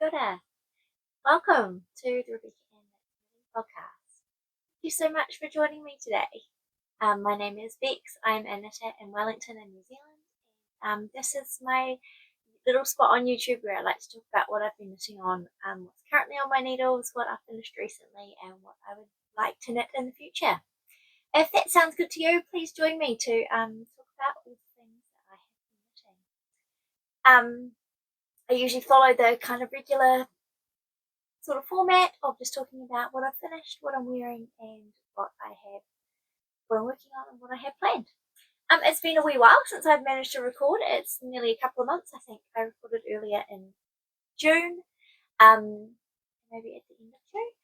Kia ora. Welcome to the Rebecca and Knitting podcast. Thank you so much for joining me today. My name is Bex. I'm a knitter in Wellington in New Zealand. This is my little spot on YouTube where I like to talk about what I've been knitting on, what's currently on my needles, what I've finished recently, and what I would like to knit in the future. If that sounds good to you, please join me to talk about all the things that I have been knitting. I usually follow the kind of regular sort of format of just talking about what I've finished, what I'm wearing, and what I'm working on and what I have planned. It's been a wee while since I've managed to record. It's nearly a couple of months. I think I recorded earlier in June, maybe at the end of June.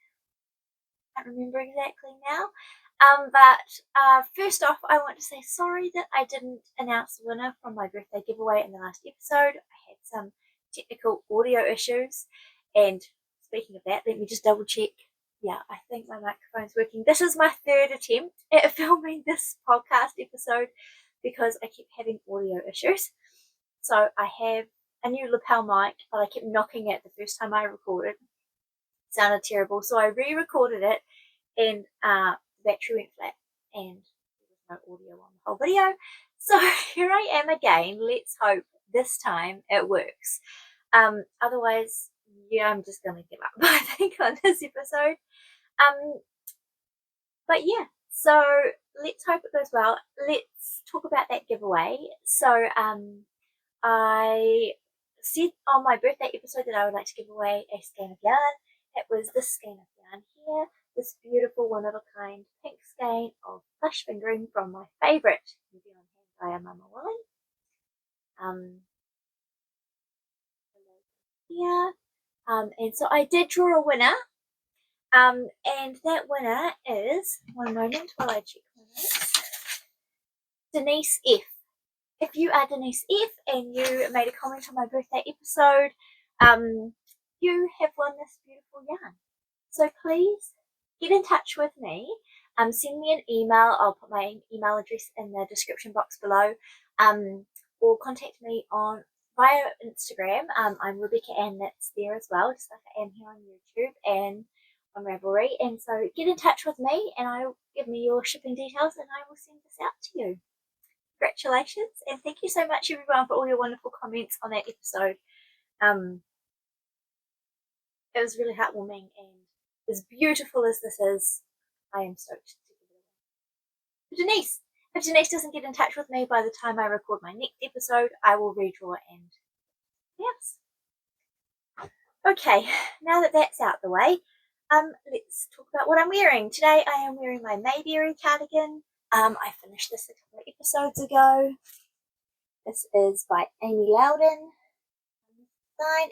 Can't remember exactly now. But first off, I want to say sorry that I didn't announce the winner from my birthday giveaway in the last episode. I had some technical audio issues, and speaking of that, let me just double check. Yeah, I think my microphone's working. This is my third attempt at filming this podcast episode because I kept having audio issues. So I have a new lapel mic, but I kept knocking it the first time I recorded. It sounded terrible, so I re-recorded it, and the battery went flat, and there was no audio on the whole video. So here I am again. Let's hope this time it works. Otherwise, yeah, I'm just gonna give up, I think, on this episode. But yeah, so let's hope it goes well. Let's talk about that giveaway. So I said on my birthday episode that I would like to give away a skein of yarn. It was this skein of yarn here, this beautiful one-of-a-kind pink skein of plush fingering from my favourite New Zealand hand dyer, Mama Willie. Here. And so I did draw a winner, and that winner is, one moment while I check my notes, Denise F. If you are Denise F and you made a comment on my birthday episode, you have won this beautiful yarn. So please get in touch with me. Send me an email. I'll put my email address in the description box below. Or contact me via Instagram. I'm Rebecca and Knits there as well, just like I am here on YouTube and on Ravelry. And so get in touch with me, and give me your shipping details, and I will send this out to you. Congratulations, and thank you so much, everyone, for all your wonderful comments on that episode. It was really heartwarming, and as beautiful as this is, I am stoked to give it away. If Denise doesn't get in touch with me by the time I record my next episode, I will redraw and yes. Okay, now that that's out the way, let's talk about what I'm wearing. Today I am wearing my Mayberry cardigan. I finished this a couple of episodes ago. This is by Amy Loudon,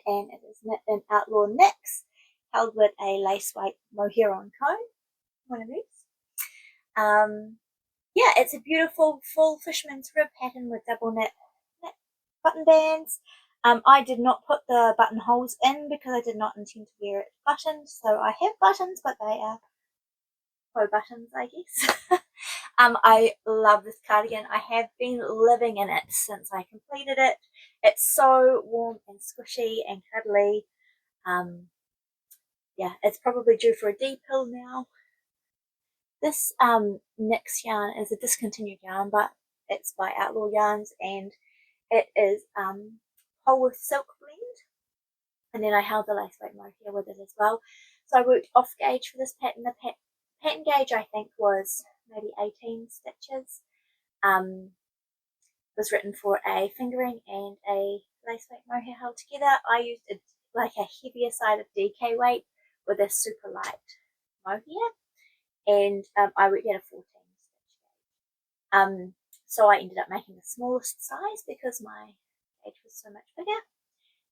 and it is knit in Outlaw Knits, held with a lace weight mohair on cone, one of these. Yeah, it's a beautiful full fisherman's rib pattern with double knit button bands. I did not put the buttonholes in because I did not intend to wear it buttoned, so I have buttons, but they are faux buttons, I guess. I love this cardigan. I have been living in it since I completed it. It's so warm and squishy and cuddly. Yeah, it's probably due for a depill now. This NYX yarn is a discontinued yarn, but it's by Outlaw Yarns, and it is whole with silk blend. And then I held the lace weight mohair with it as well. So I worked off gauge for this pattern. The pattern gauge, I think, was maybe 18 stitches. It was written for a fingering and a lace weight mohair held together. I used a heavier side of DK weight with a super light mohair, and I worked at a 14 stitch gauge. So I ended up making the smallest size because my gauge was so much bigger,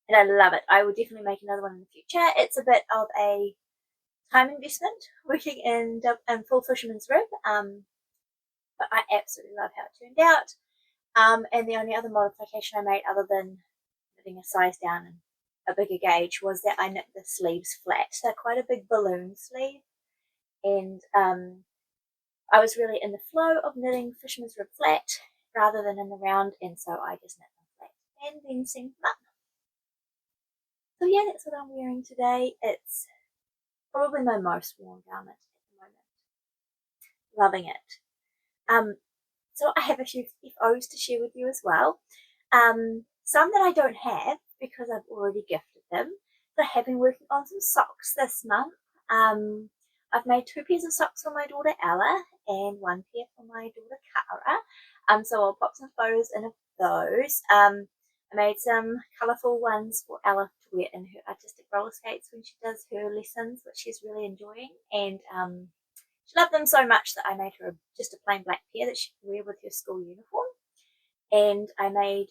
and I love it. I will definitely make another one in the future. It's a bit of a time investment working in full fisherman's rib, but I absolutely love how it turned out. And the only other modification I made, other than knitting a size down and a bigger gauge, was that I knit the sleeves flat. So quite a big balloon sleeve, and I was really in the flow of knitting fisherman's rib flat rather than in the round, and so I just knit them flat and then seamed them up. So yeah, that's what I'm wearing today. It's probably my most worn garment at the moment. Loving it. So I have a few FOs to share with you as well. Some that I don't have because I've already gifted them. So I have been working on some socks this month. I've made 2 pairs of socks for my daughter Ella and 1 pair for my daughter Cara. So I'll pop some photos in of those. I made some colourful ones for Ella to wear in her artistic roller skates when she does her lessons, which she's really enjoying. And she loved them so much that I made her just a plain black pair that she can wear with her school uniform. And I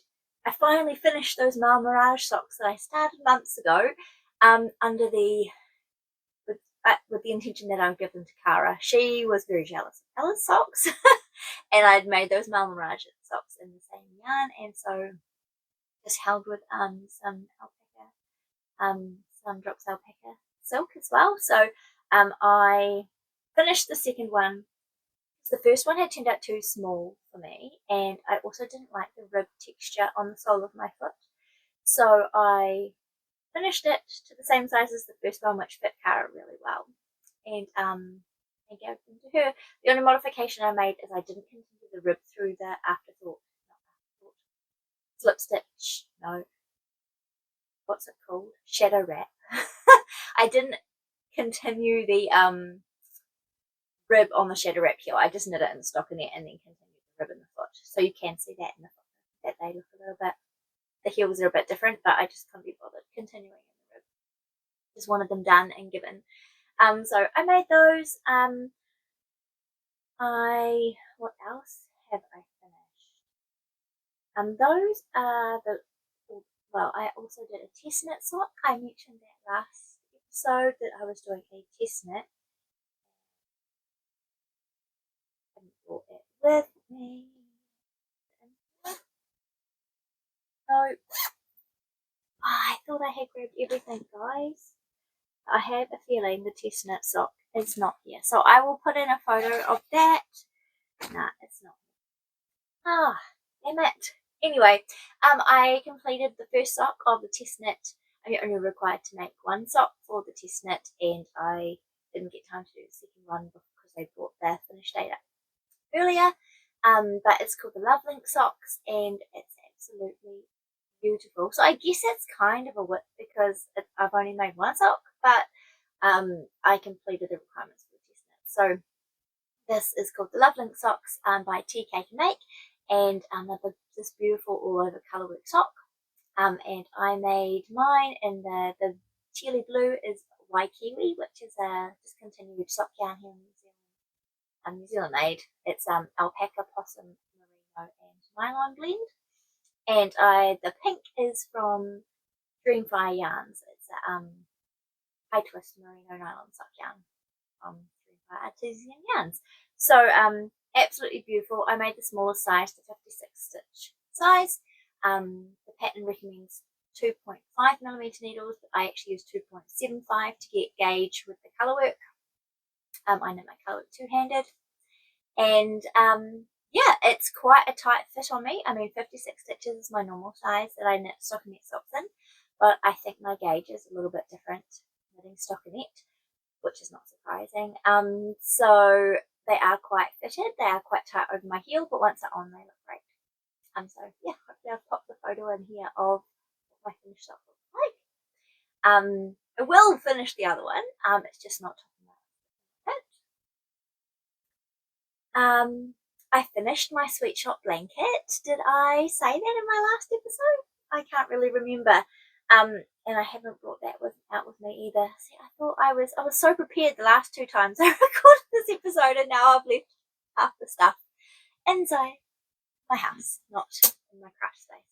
finally finished those Mirage socks that I started months ago, under with the intention that I would give them to Cara. She was very jealous of Ella's socks, and I'd made those Mirage socks in the same yarn, and so just held with some alpaca, some drops alpaca silk as well. So I finished the second one. The first one had turned out too small for me, and I also didn't like the rib texture on the sole of my foot. So I finished it to the same size as the first one, which fit Cara really well. And gave them to her. The only modification I made is I didn't continue the rib through the slip stitch. No, what's it called? Shadow wrap. I didn't continue the rib on the shadow wrap heel. I just knit it in the stockinette and then continued the rib in the foot. So you can see that in the foot, that they look a little bit, the heels are a bit different, but I just couldn't be bothered continuing in the rib. Just wanted them done and given. So I made those. What else have I finished? Those are I also did a test knit sock. I mentioned that last episode that I was doing a test knit. I brought it with me. So I thought I had grabbed everything, guys. I have a feeling the test knit sock is not here. So I will put in a photo of that. Nah, it's not. Ah, damn it. Anyway, I completed the first sock of the test knit. I'm only required to make 1 sock for the test knit, and I didn't get time to do the second one because they brought the finish date up earlier. But it's called the Love Link socks, and it's absolutely beautiful. So I guess it's kind of a whip because I've only made 1 sock, but I completed the requirements for the test knit. So this is called the Love Link socks by TK Make, and they're this beautiful all over colourwork sock. And I made mine in the tealy blue is Waikiwi, which is a discontinued sock yarn here in New Zealand. New Zealand made. It's alpaca, possum, merino, and nylon blend. And the pink is from Dreamfire Yarns. It's a high twist merino nylon sock yarn from Dreamfire Artisan Yarns. So absolutely beautiful. I made the smallest size, the 56 stitch size. The pattern recommends 2.5mm needles, but I actually used 2.75 to get gauge with the colourwork. I knit my colourwork two-handed, and yeah, it's quite a tight fit on me. I mean, 56 stitches is my normal size that I knit stockinette socks in, but I think my gauge is a little bit different knitting stockinette, which is not surprising. So they are quite fitted. They are quite tight over my heel, but once they're on, they look great. So yeah, hopefully I've popped the photo in here of what my finished sock looks like. I will finish the other one. It's just not talking about it. I finished my sweet shop blanket. Did I say that in my last episode? I can't really remember. And I haven't brought that out with me either. See, I thought I was so prepared the last 2 times I recorded this episode, and now I've left half the stuff inside my house, not in my craft space.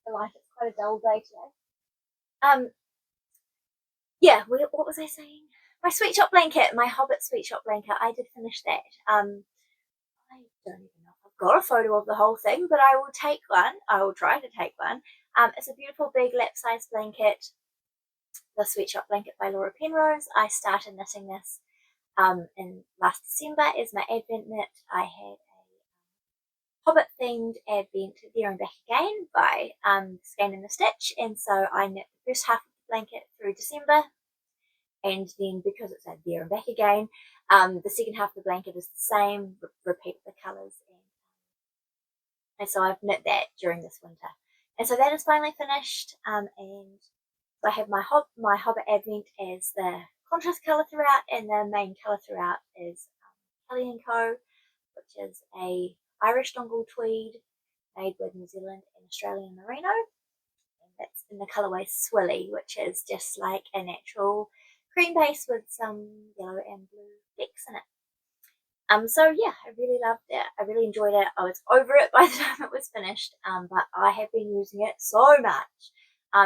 The light, it's quite a dull day today. Yeah, what was I saying? My sweet shop blanket, my Hobbit sweet shop blanket. I did finish that. I don't even know if I've got a photo of the whole thing, but I will take one. I will try to take one. It's a beautiful big lap size blanket. The Sweet Shop Blanket by Laura Penrose. I started knitting this in last December as my Advent knit. I had themed advent There and Back Again by Skein and the Stitch, and so I knit the first half of the blanket through December, and then because it's a There and Back Again, the second half of the blanket is the same, repeat the colours, and so I've knit that during this winter. And so that is finally finished, and so I have my Hobbit Advent as the contrast colour throughout, and the main colour throughout is Kelly & Co, which is a Irish dongle tweed made with New Zealand and Australian merino. And that's in the colourway Swilly, which is just like a natural cream base with some yellow and blue flecks in it. So yeah, I really loved it. I really enjoyed it. I was over it by the time it was finished, but I have been using it so much.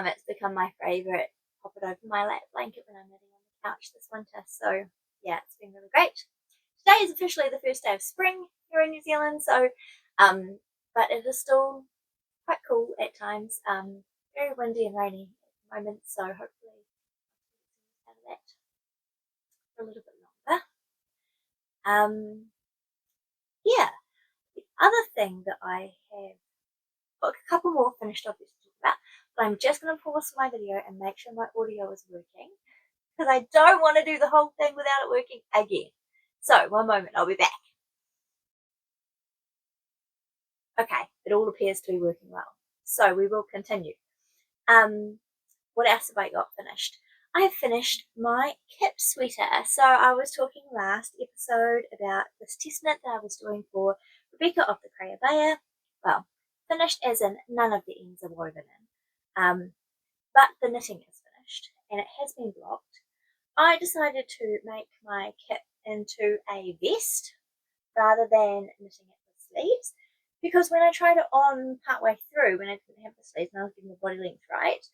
It's become my favourite. Pop it over my lap blanket when I'm knitting on the couch this winter. So yeah, it's been really great. Today is officially the first day of spring here in New Zealand, so but it is still quite cool at times. Very windy and rainy at the moment, so hopefully I'll out of that for a little bit longer. Yeah, the other thing that I have got a couple more finished objects to talk about, but I'm just going to pause my video and make sure my audio is working, because I don't want to do the whole thing without it working again. So, one moment, I'll be back. Okay, it all appears to be working well. So, we will continue. What else have I got finished? I have finished my kip sweater. So, I was talking last episode about this test knit that I was doing for Rebecca of the Creabea. Well, finished as in none of the ends are woven in. But the knitting is finished, and it has been blocked. I decided to make my kit into a vest rather than knitting it with sleeves, because when I tried it on partway through, when I didn't have the sleeves and I was getting the body length right,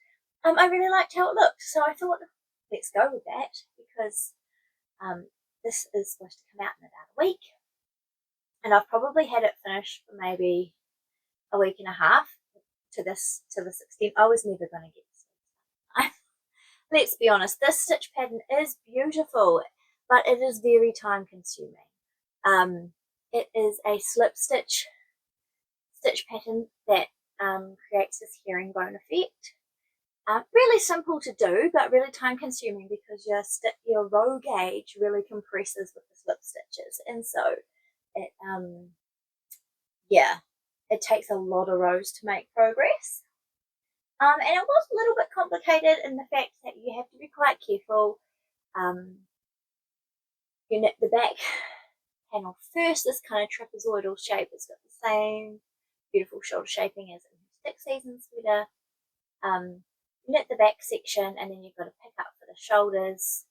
I really liked how it looked. So I thought, let's go with that, because this is supposed to come out in about a week, and I've probably had it finished for maybe a week and a half to this extent. I was never going to get sleeves. Let's be honest, this stitch pattern is beautiful, but it is very time consuming. It is a slip stitch pattern that creates this herringbone effect. Really simple to do, but really time consuming, because your row gauge really compresses with the slip stitches, and so it it takes a lot of rows to make progress. And it was a little bit complicated in the fact that you have to be quite careful. You knit the back panel first, this kind of trapezoidal shape. It's got the same beautiful shoulder shaping as in the Stick Season sweater. Knit the back section, and then you've got to pick up for the shoulders,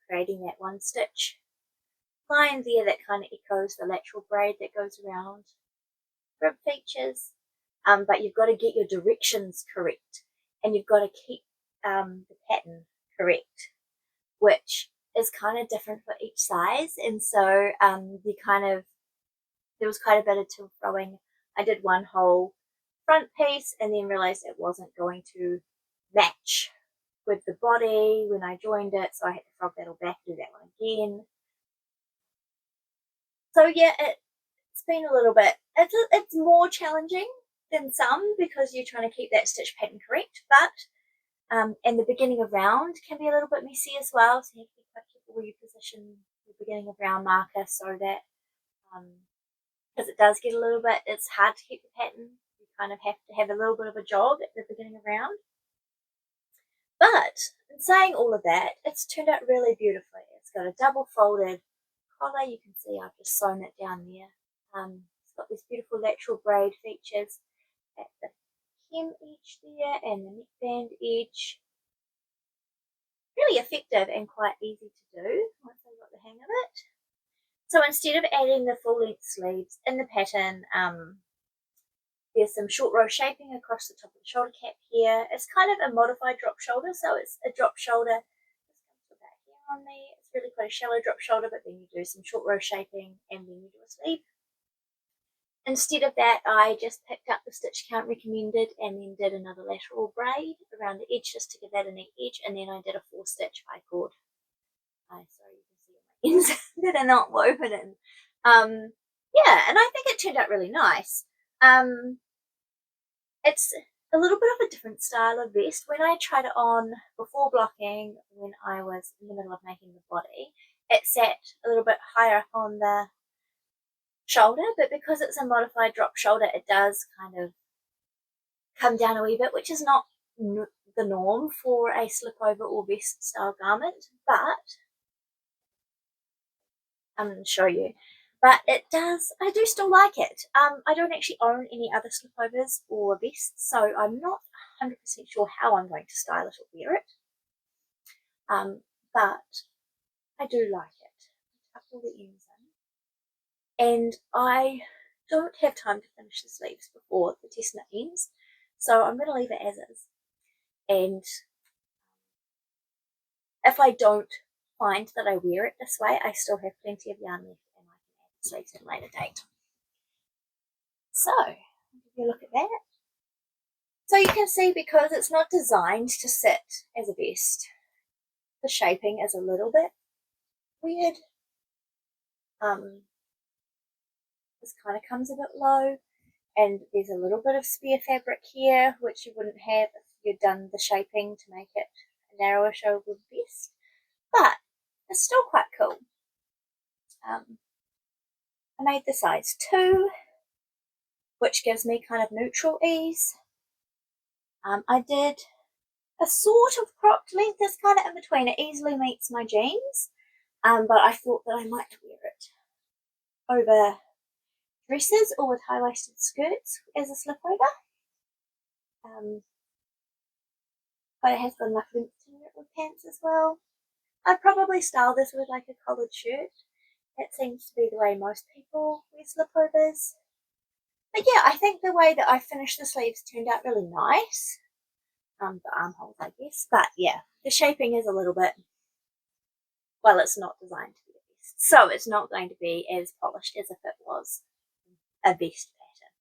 creating that one stitch line there that kind of echoes the lateral braid that goes around rib features. But you've got to get your directions correct, and you've got to keep the pattern correct, which is kind of different for each size. And so there was quite a bit of tilt throwing. I did one whole front piece and then realized it wasn't going to match with the body when I joined it, so I had to frog that all back, do that one again. So yeah, it's been a little bit, it's more challenging than some, because you're trying to keep that stitch pattern correct, but and the beginning of round can be a little bit messy as well, so you have to be quite careful where you position the beginning of round marker, so that because it does get a little bit, it's hard to keep the pattern. You kind of have to have a little bit of a jog at the beginning of round. But in saying all of that, it's turned out really beautifully. It's got a double folded collar. You can see I've just sewn it down there. It's got these beautiful lateral braid features at the hem edge there and the neckband edge. Really effective and quite easy to do once I got the hang of it. So instead of adding the full length sleeves in the pattern, there's some short row shaping across the top of the shoulder cap here. It's kind of a modified drop shoulder, so it's a drop shoulder. Just put that here on me. It's really quite a shallow drop shoulder, but then you do some short row shaping and then you do a sleeve. Instead of that, I just picked up the stitch count recommended and then did another lateral braid around the edge just to give that a neat edge, and then I did a 4-stitch high cord. Sorry, you can see my ends that are not woven in. Yeah, and I think it turned out really nice. It's a little bit of a different style of vest. When I tried it on before blocking, when I was in the middle of making the body, it sat a little bit higher up on the shoulder, but because it's a modified drop shoulder, it does kind of come down a wee bit, which is not the norm for a slip over or vest style garment, but I'm going to show you. But it does, I do still like it. I don't actually own any other slipovers or vests, so I'm not 100% sure how I'm going to style it or wear it. But I do like it. Tuck all the ends in. And I don't have time to finish the sleeves before the test knit ends, so I'm going to leave it as is. And if I don't find that I wear it this way, I still have plenty of yarn left and I can add the sleeves at a later date. So, give you a look at that. So you can see, because it's not designed to sit as a vest, the shaping is a little bit weird. This kind of comes a bit low, and there's a little bit of spare fabric here, which you wouldn't have if you'd done the shaping to make it a narrower shoulder vest, but it's still quite cool. I made the size 2, which gives me kind of neutral ease. I did a sort of cropped length that's kind of in between. It easily meets my jeans, but I thought that I might wear it over dresses or with high-waisted skirts as a slip over. But it has got enough length to wear it with pants as well. I'd probably style this with like a collared shirt. That seems to be the way most people wear slipovers. But yeah, I think the way that I finished the sleeves turned out really nice. The armholes, I guess. But yeah, the shaping is a little bit, well, it's not designed to be a vest, so it's not going to be as polished as if it was a vest pattern.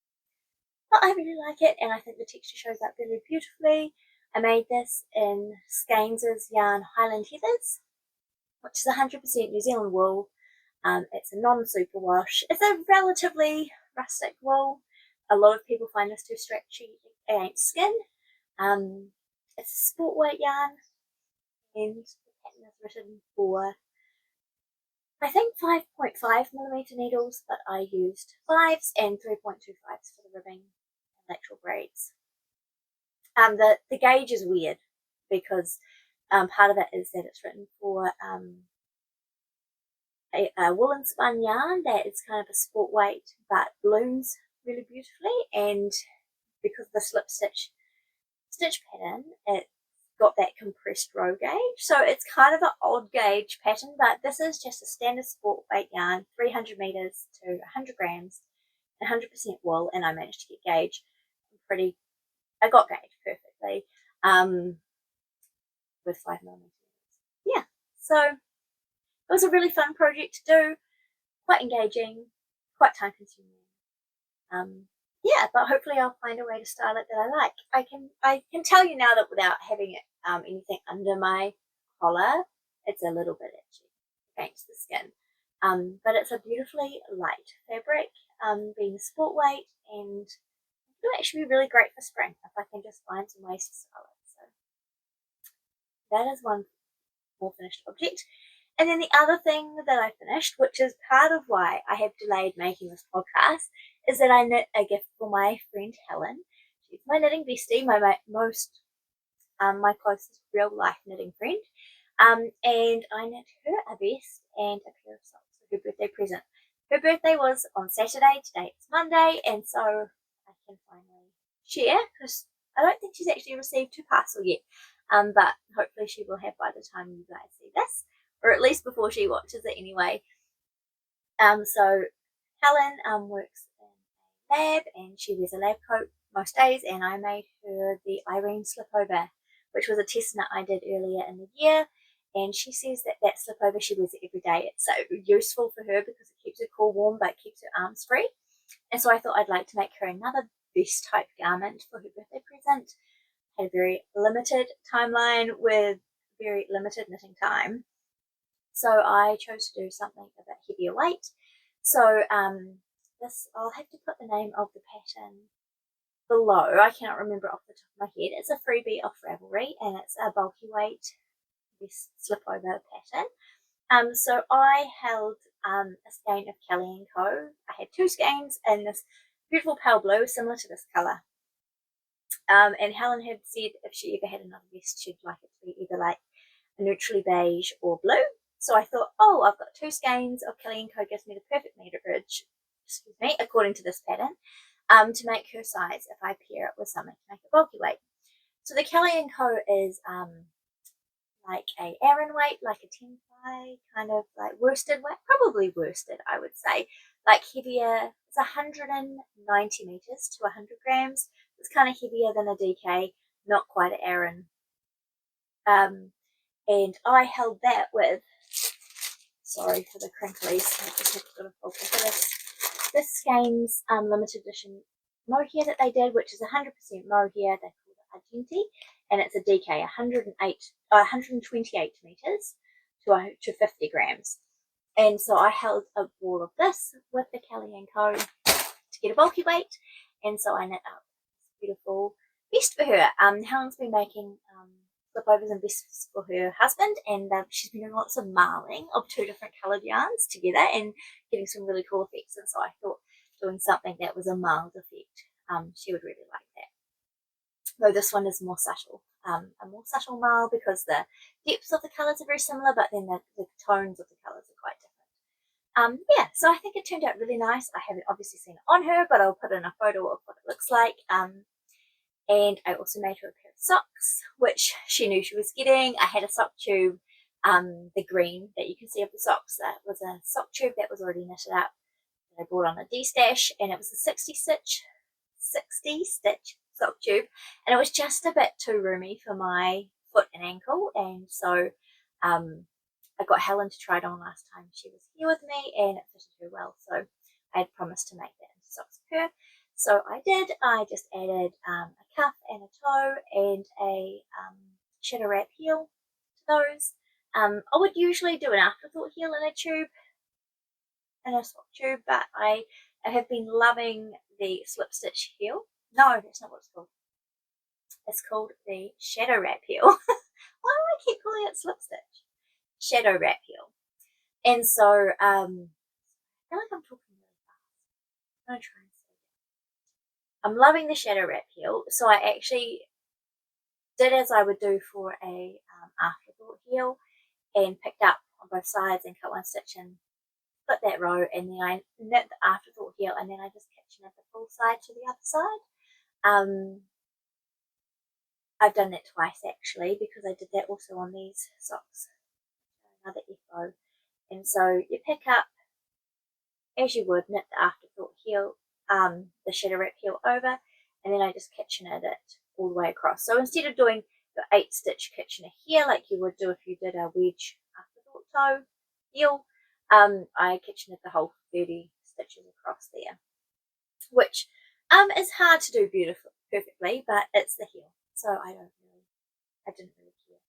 But I really like it, and I think the texture shows up really beautifully. I made this in Skeins' yarn Highland Heathers, which is 100% New Zealand wool. It's a non-superwash. It's a relatively rustic wool. A lot of people find this too stretchy against skin. It's a sport weight yarn, and the pattern is written for, I think, 5.5mm needles, but I used 5s and 3.25s for the ribbing and lateral braids. The gauge is weird because part of it is that it's written for a woolen spun yarn that is kind of a sport weight but blooms really beautifully, and because of the slip stitch pattern, it got that compressed row gauge, so it's kind of an odd gauge pattern. But this is just a standard sport weight yarn, 300 meters to 100 grams, 100% wool, and I managed to get gauge I got gauge perfectly with 5mm. Yeah, so it was a really fun project to do, quite engaging, quite time consuming. Yeah, but hopefully I'll find a way to style it that I like. I can tell you now that without having it anything under my collar, it's a little bit itchy against the skin. But it's a beautifully light fabric, being sport weight, and it'll actually be really great for spring if I can just find some ways to style it. So that is one more finished object. And then the other thing that I finished, which is part of why I have delayed making this podcast, is that I knit a gift for my friend Helen. She's my knitting bestie, my closest real life knitting friend. And I knit her a vest and a pair of socks for her birthday present. Her birthday was on Saturday, today it's Monday, and so I can finally share, because I don't think she's actually received her parcel yet. But hopefully she will have by the time you guys see this, or at least before she watches it anyway. So Helen works in a lab, and she wears a lab coat most days, and I made her the Irene slipover, which was a test knit I did earlier in the year. And she says that slipover, she wears it every day. It's so useful for her because it keeps her core warm but keeps her arms free. And so I thought I'd like to make her another vest type garment for her birthday present. Had a very limited timeline with very limited knitting time, so I chose to do something a bit heavier weight. So this, I'll have to put the name of the pattern below. I cannot remember off the top of my head. It's a freebie off Ravelry, and it's a bulky weight slip over pattern. So I held a skein of Kelly & Co. I had 2 skeins in this beautiful pale blue, similar to this colour. And Helen had said if she ever had another vest, she'd like it to be either like a neutrally beige or blue. So I thought, oh, I've got 2 skeins of Kelly & Co. gives me the perfect meterage, excuse me, according to this pattern, to make her size if I pair it with something to make it bulky weight. So the Kelly & Co. is like a Aran weight, like a 10 ply, kind of like worsted weight, probably worsted, I would say, like heavier. It's 190 meters to 100 grams. It's kind of heavier than a DK, not quite an Aran. And I held that with, sorry for the crinklies, I just have to focus for this Skeins limited edition mohair that they did, which is 100% mohair. They call it Argenti, and it's a DK, 128 meters to 50 grams. And so I held a ball of this with the Kelly & Co. to get a bulky weight, and so I knit up this beautiful vest for her. Helen's been making slipovers and vests for her husband, and she's been doing lots of marling of 2 different coloured yarns together and getting some really cool effects. And so I thought doing something that was a marled effect, she would really like that. Though this one is more subtle, a more subtle marl, because the depths of the colours are very similar, but then the tones of the colours are quite different. Yeah, so I think it turned out really nice. I haven't obviously seen it on her, but I'll put in a photo of what it looks like. And I also made her a pair of socks, which she knew she was getting. I had a sock tube, the green that you can see of the socks. That was a sock tube that was already knitted up that I bought on a D-stash, and it was a 60 stitch sock tube, and it was just a bit too roomy for my foot and ankle, and so I got Helen to try it on last time she was here with me, and it fitted her well, so I had promised to make that into socks for her. So I did. I just added a cuff and a toe and a shadow wrap heel to those. I would usually do an afterthought heel in a tube, in a sock tube, but I have been loving the slip stitch heel. No, that's not what it's called. It's called the shadow wrap heel. Why do I keep calling it slip stitch? Shadow wrap heel. And so I feel like I'm talking really fast. I'm going to try and I'm loving the shadow wrap heel, so I actually did as I would do for a afterthought heel, and picked up on both sides and cut one stitch and split that row, and then I knit the afterthought heel, and then I just kitchen knit the full side to the other side. I've done that twice actually, because I did that also on these socks, another FO. And so you pick up, as you would, knit the afterthought heel, the shadow wrap heel over, and then I just kitchen knit it all the way across. So instead of doing the 8 stitch kitchener here like you would do if you did a wedge afterthought toe heel, I kitchen knit the whole 30 stitches across there, which is hard to do perfectly, but it's the heel, so I didn't really care.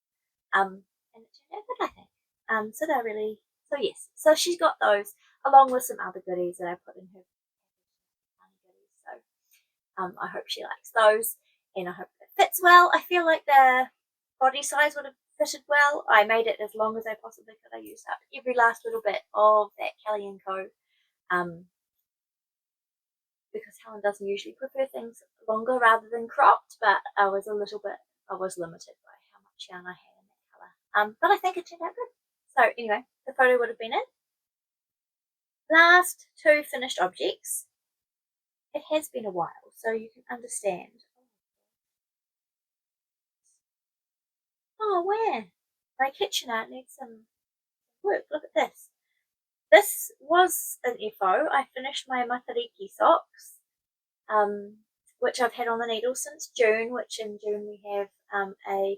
And it turned out good, I think. So they're really, so yes, so she's got those along with some other goodies that I put in her goodies. So I hope she likes those, and I hope it fits well. I feel like the body size would have fitted well. I made it as long as I possibly could. I used up every last little bit of that Kelly & Co. Because Helen doesn't usually prefer things longer rather than cropped, but I was limited by how much yarn I had in that colour. But I think it turned out good. So anyway, the photo would have been it. Last 2 finished objects. It has been a while, so you can understand. Oh, where? My kitchener needs some work. Look at this. This was an FO. I finished my Matariki socks, which I've had on the needle since June, which in June we have a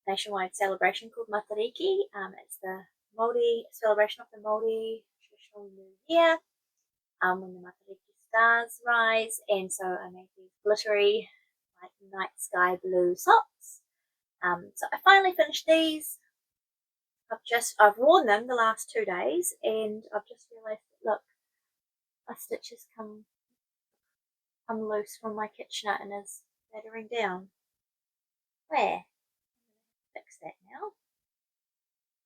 nationwide celebration called Matariki. It's the Māori celebration of the Māori traditional New Year, when the Matariki stars rise, and so I made these glittery, like night sky blue socks. So I finally finished these. I've worn them the last 2 days, and I've just realised, look, my stitches come loose from my Kitchener and is battering down. Where? Fix that now.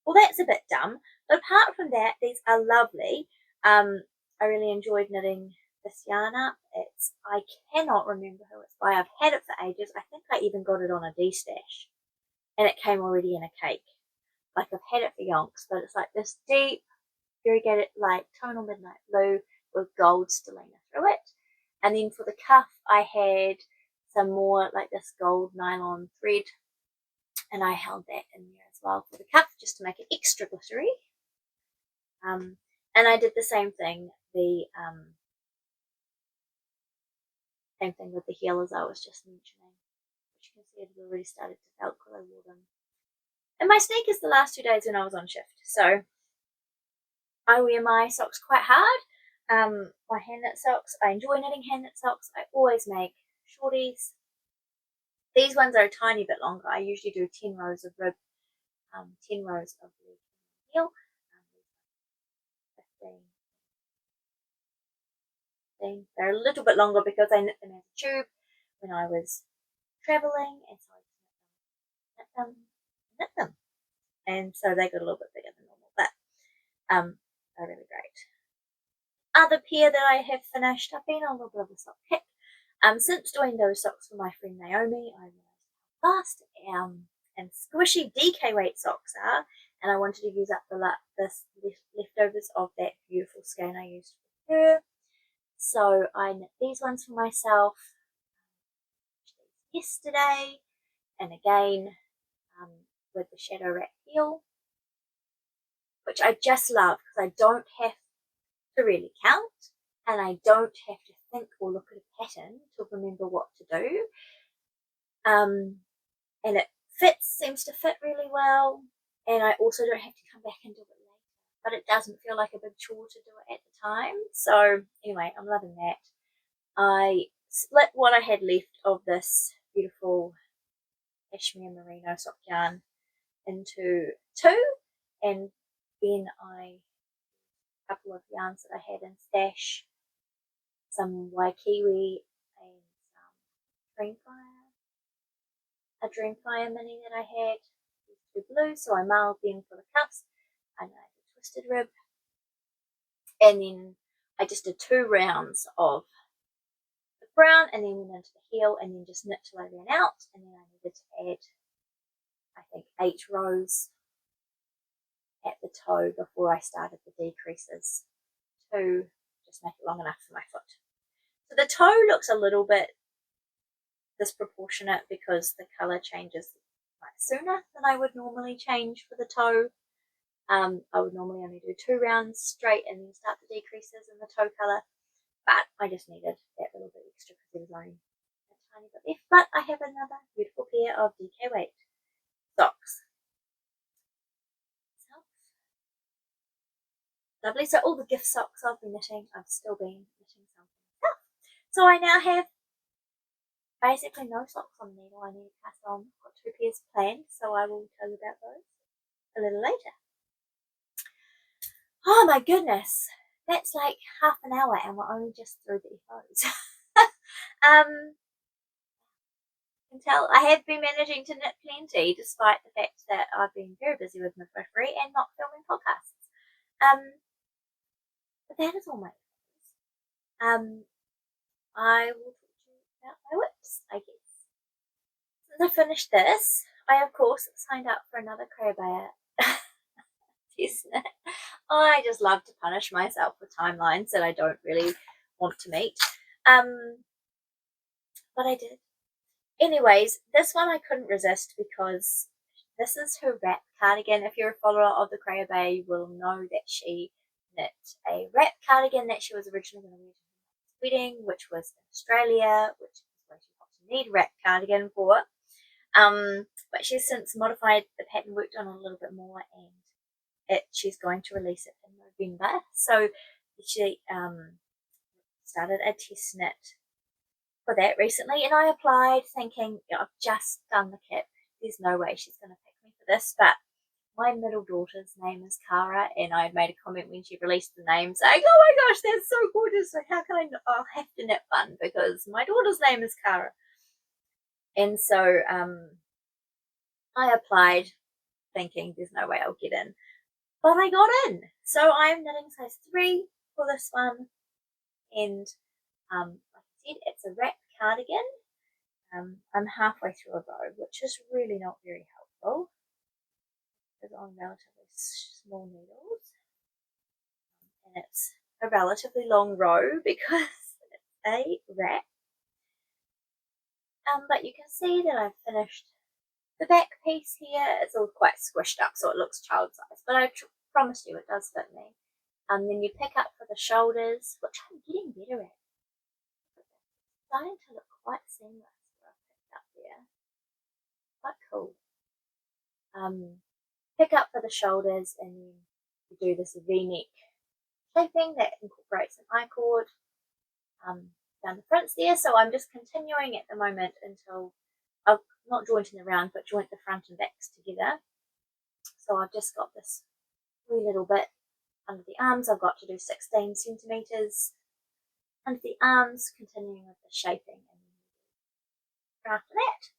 Well, that's a bit dumb, but apart from that, these are lovely. I really enjoyed knitting this yarn up. I cannot remember who it's by. I've had it for ages. I think I even got it on a D-stash, and it came already in a cake. Like, I've had it for yonks, but it's like this deep, variegated, like tonal midnight blue with gold stellina through it. And then for the cuff, I had some more like this gold nylon thread, and I held that in there as well for the cuff just to make it extra glittery. And I did the same thing, same thing with the heel as I was just mentioning, which you can see it had already started to felt because I wore them. And my sneakers the last 2 days when I was on shift, so I wear my socks quite hard. My hand knit socks, I enjoy knitting hand knit socks. I always make shorties. These ones are a tiny bit longer. I usually do 10 rows of rib, 10 rows of leg heel, 15. They're a little bit longer because I knit them as a tube when I was travelling, and so I knit them. And so they got a little bit bigger than normal, but they're really great. Other pair that I have finished, I've been on a little bit of a sock kick. Since doing those socks for my friend Naomi, I realised how fast and squishy DK weight socks are, and I wanted to use up the leftovers of that beautiful skein I used for her. So I knit these ones for myself yesterday, and again with the shadow wrap heel, which I just love because I don't have to really count, and I don't have to think or look at a pattern to remember what to do. And it seems to fit really well, and I also don't have to come back and do it later, but it doesn't feel like a big chore to do it at the time. So anyway, I'm loving that. I split what I had left of this beautiful cashmere merino sock yarn into two, and then a couple of yarns that I had in stash, some Waikiwi and a Dreamfire mini that I had, these two blue, so I marled them for the cuffs. I made a twisted rib, and then I just did 2 rounds of the brown, and then went into the heel, and then just knit till I ran out, and then I needed to add, I think, 8 rows at the toe before I started the decreases to just make it long enough for my foot. So the toe looks a little bit disproportionate because the colour changes much sooner than I would normally change for the toe. I would normally only do 2 rounds straight and then start the decreases in the toe colour, but I just needed that little bit extra because there was only a tiny bit left. But I have another beautiful pair of DK weight socks. Lovely. So all the gift socks I've been knitting, I've still been knitting some myself. So I now have basically no socks on the needle. I need to cast on. I've got 2 pairs planned, so I will tell you about those a little later. Oh my goodness, that's like half an hour and we're only just through the FOs. You can tell I have been managing to knit plenty despite the fact that I've been very busy with midwifery and not filming podcasts. But that is all my FOs. I will talk to you about my whips, I guess. Since I finished this, I of course signed up for another Creabea test knit. I just love to punish myself with timelines that I don't really want to meet. But I did. Anyways, this one I couldn't resist because this is her wrap cardigan. If you're a follower of the Creabea, you will know that she knit a wrap cardigan that she was originally going to wear to her wedding, which was in Australia, which is where she got to need a wrap cardigan for. But she's since modified the pattern, worked on it a little bit more, and she's going to release it in November. So she started a test knit for that recently, and I applied thinking, I've just done the kit, there's no way she's going to pick me for this, but my middle daughter's name is Cara, and I made a comment when she released the name saying, "Oh my gosh, that's so gorgeous! So how can I? I'll have to knit one because my daughter's name is Cara." And so I applied, thinking there's no way I'll get in, but I got in. So I'm knitting size 3 for this one, and like I said, it's a wrap cardigan. I'm halfway through a row, which is really not very helpful because on relatively small needles, and it's a relatively long row because it's a wrap. But you can see that I've finished the back piece here. It's all quite squished up, so it looks child size, but I promise you it does fit me. Then you pick up for the shoulders, which I'm getting better at. It's starting to look quite seamless what I've picked up there. Quite cool. Pick up for the shoulders, and then you do this V-neck shaping that incorporates an I-cord down the fronts there. So I'm just continuing at the moment until I've not jointing around, but joint the front and backs together. So I've just got this wee little bit under the arms. I've got to do 16 centimeters under the arms, continuing with the shaping. And after that,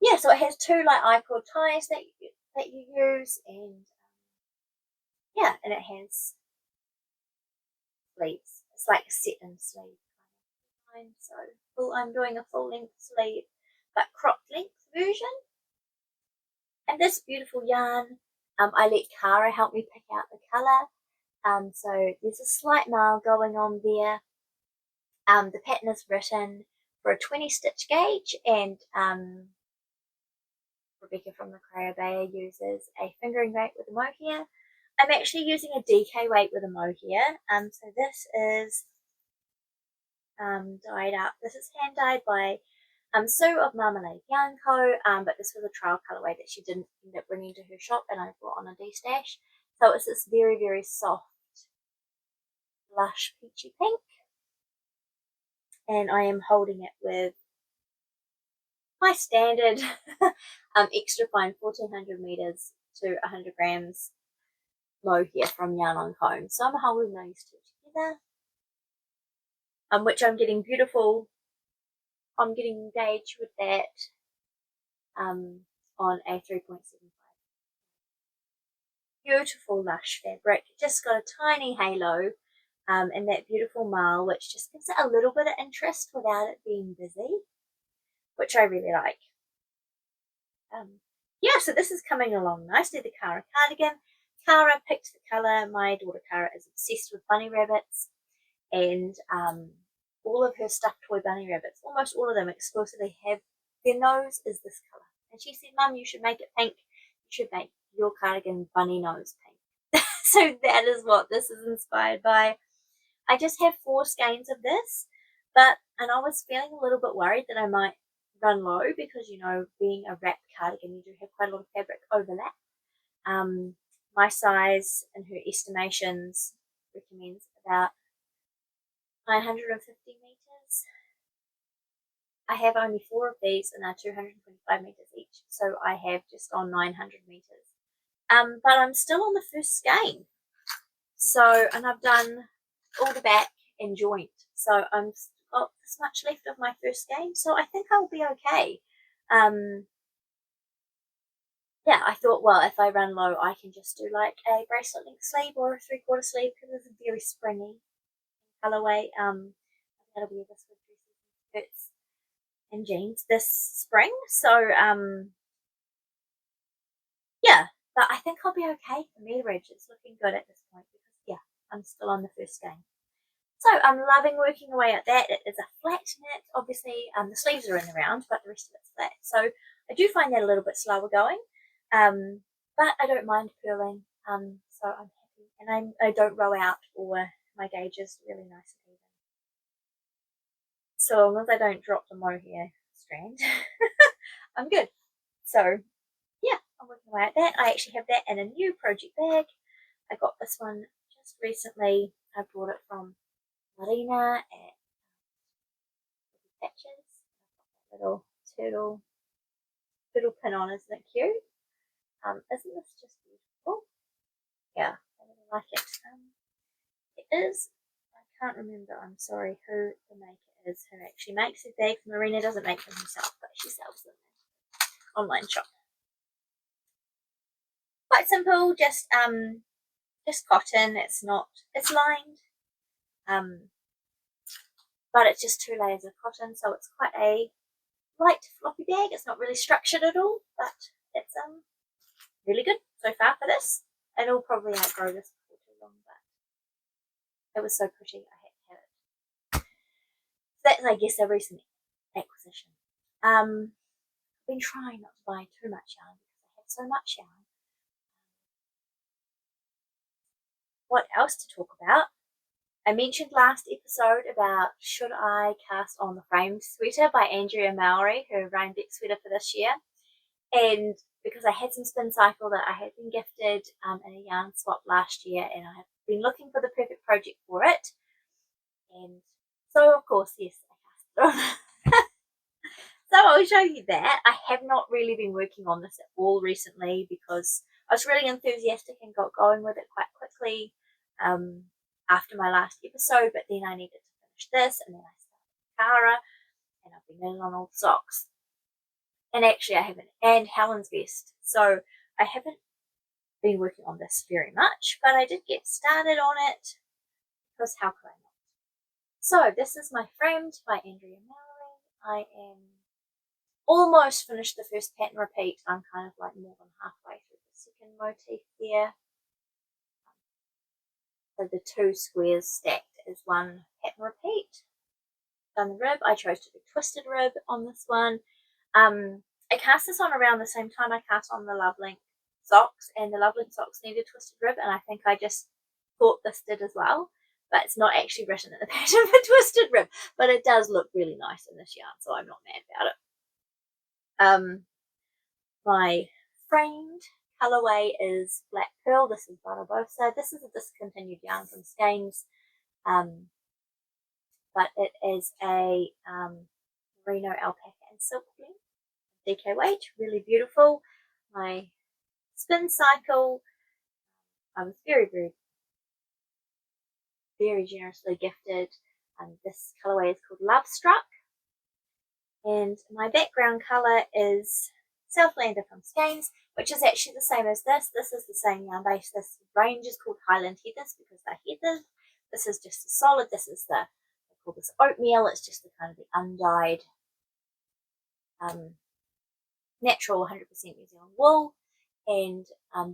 yeah, so it has 2 like I-cord ties that you use, and yeah, and it has sleeves. It's like a set-in sleeve kind of. So I'm doing a full length sleeve, but cropped length version. And this beautiful yarn, I let Cara help me pick out the colour. So there's a slight marl going on there. The pattern is written for a 20 stitch gauge, and Rebecca from the Creabea uses a fingering weight with a mohair. I'm actually using a DK weight with a mohair. So this is dyed up. This is hand dyed by Sue of Marmalade Yarn Co. But this was a trial colourway that she didn't end up bringing to her shop, and I brought on a D-stash. So it's this very, very soft, lush peachy pink. And I am holding it with my standard extra fine 1400 meters to 100 grams mohair from Yarn on Comb. So I'm holding those two together, which I'm getting beautiful. I'm getting engaged with that on a 3.75. Beautiful lush fabric, just got a tiny halo, and that beautiful marl, which just gives it a little bit of interest without it being busy, which I really like. Yeah, so this is coming along nicely, the Cara cardigan. Cara picked the colour. My daughter Cara is obsessed with bunny rabbits, and all of her stuffed toy bunny rabbits, almost all of them exclusively have, their nose is this colour. And she said, "Mum, you should make it pink. You should make your cardigan bunny nose pink." So that is what this is inspired by. I just have 4 skeins of this, and I was feeling a little bit worried that I might run low because, you know, being a wrap cardigan, you do have quite a lot of fabric overlap. My size and her estimations recommends about 950 meters. I have only 4 of these, and they're 225 meters each, so I have just on 900 meters. But I'm still on the first skein. So, and I've done all the back and joint. So I'm got this much left of my first skein. So I think I'll be okay. Yeah, I thought, well, if I run low, I can just do like a bracelet length sleeve or a 3/4 sleeve because it's a very springy colorway. That'll be this with dresses, skirts, and jeans this spring. So yeah, but I think I'll be okay for meterage. It's looking good at this point because yeah, I'm still on the first skein. So I'm loving working away at that. It is a flat knit, obviously. The sleeves are in the round, but the rest of it's flat. So I do find that a little bit slower going, but I don't mind purling. So I'm happy, and I don't row out, or my gauge is really nice and even. So long as I don't drop the mohair strand, I'm good. So yeah, I'm working away at that. I actually have that in a new project bag. I got this one just recently. I brought it from Marina at Patches. Little turtle pin on, isn't it cute? Isn't this just beautiful? Yeah, I really like it. It is, I can't remember, I'm sorry, who the maker is who actually makes the bags. Marina doesn't make them herself, but she sells them in an online shop. Quite simple, just cotton. It's lined, but it's just 2 layers of cotton, so it's quite a light floppy bag. It's not really structured at all, but it's really good so far for this. It'll probably outgrow this before too long, but it was so pretty I had to have it. So that's, I guess, a recent acquisition. I've been trying not to buy too much yarn because I have so much yarn. What else to talk about? I mentioned last episode about should I cast on the framed sweater by Andrea Mowry, her Kevinandbex sweater for this year. And because I had some spin cycle that I had been gifted in a yarn swap last year, and I have been looking for the perfect project for it. And so, of course, yes, I cast it on. So I'll show you that. I have not really been working on this at all recently because I was really enthusiastic and got going with it quite quickly after my last episode, but then I needed to finish this, and then I started Kara, and I've been knitting on all the socks. And actually I haven't, and Helen's vest. So I haven't been working on this very much, but I did get started on it because how could I not? So this is my framed by Andrea Mowry. I am almost finished the first pattern repeat. I'm kind of like more than halfway through the second motif there. So the 2 squares stacked is one pattern repeat. Done the rib. I chose to do twisted rib on this one. I cast this on around the same time I cast on the Love Link socks, and the Love Link socks needed twisted rib, and I think I just thought this did as well, but it's not actually written in the pattern for twisted rib, but it does look really nice in this yarn, so I'm not mad about it. My framed colorway is Black Pearl. This is Barbosa. This is a discontinued yarn from Skeins, but it is a merino, alpaca, and silk blend. DK weight, really beautiful. My spin cycle, I was very generously gifted. This colorway is called Love Struck, and my background color is Southlander from Skeins, which is actually the same as this. This is the same yarn base. This range is called Highland Heathers because they're heathers. This is just a solid. This is they call this oatmeal. It's just the kind of the undyed natural 100% New Zealand wool. And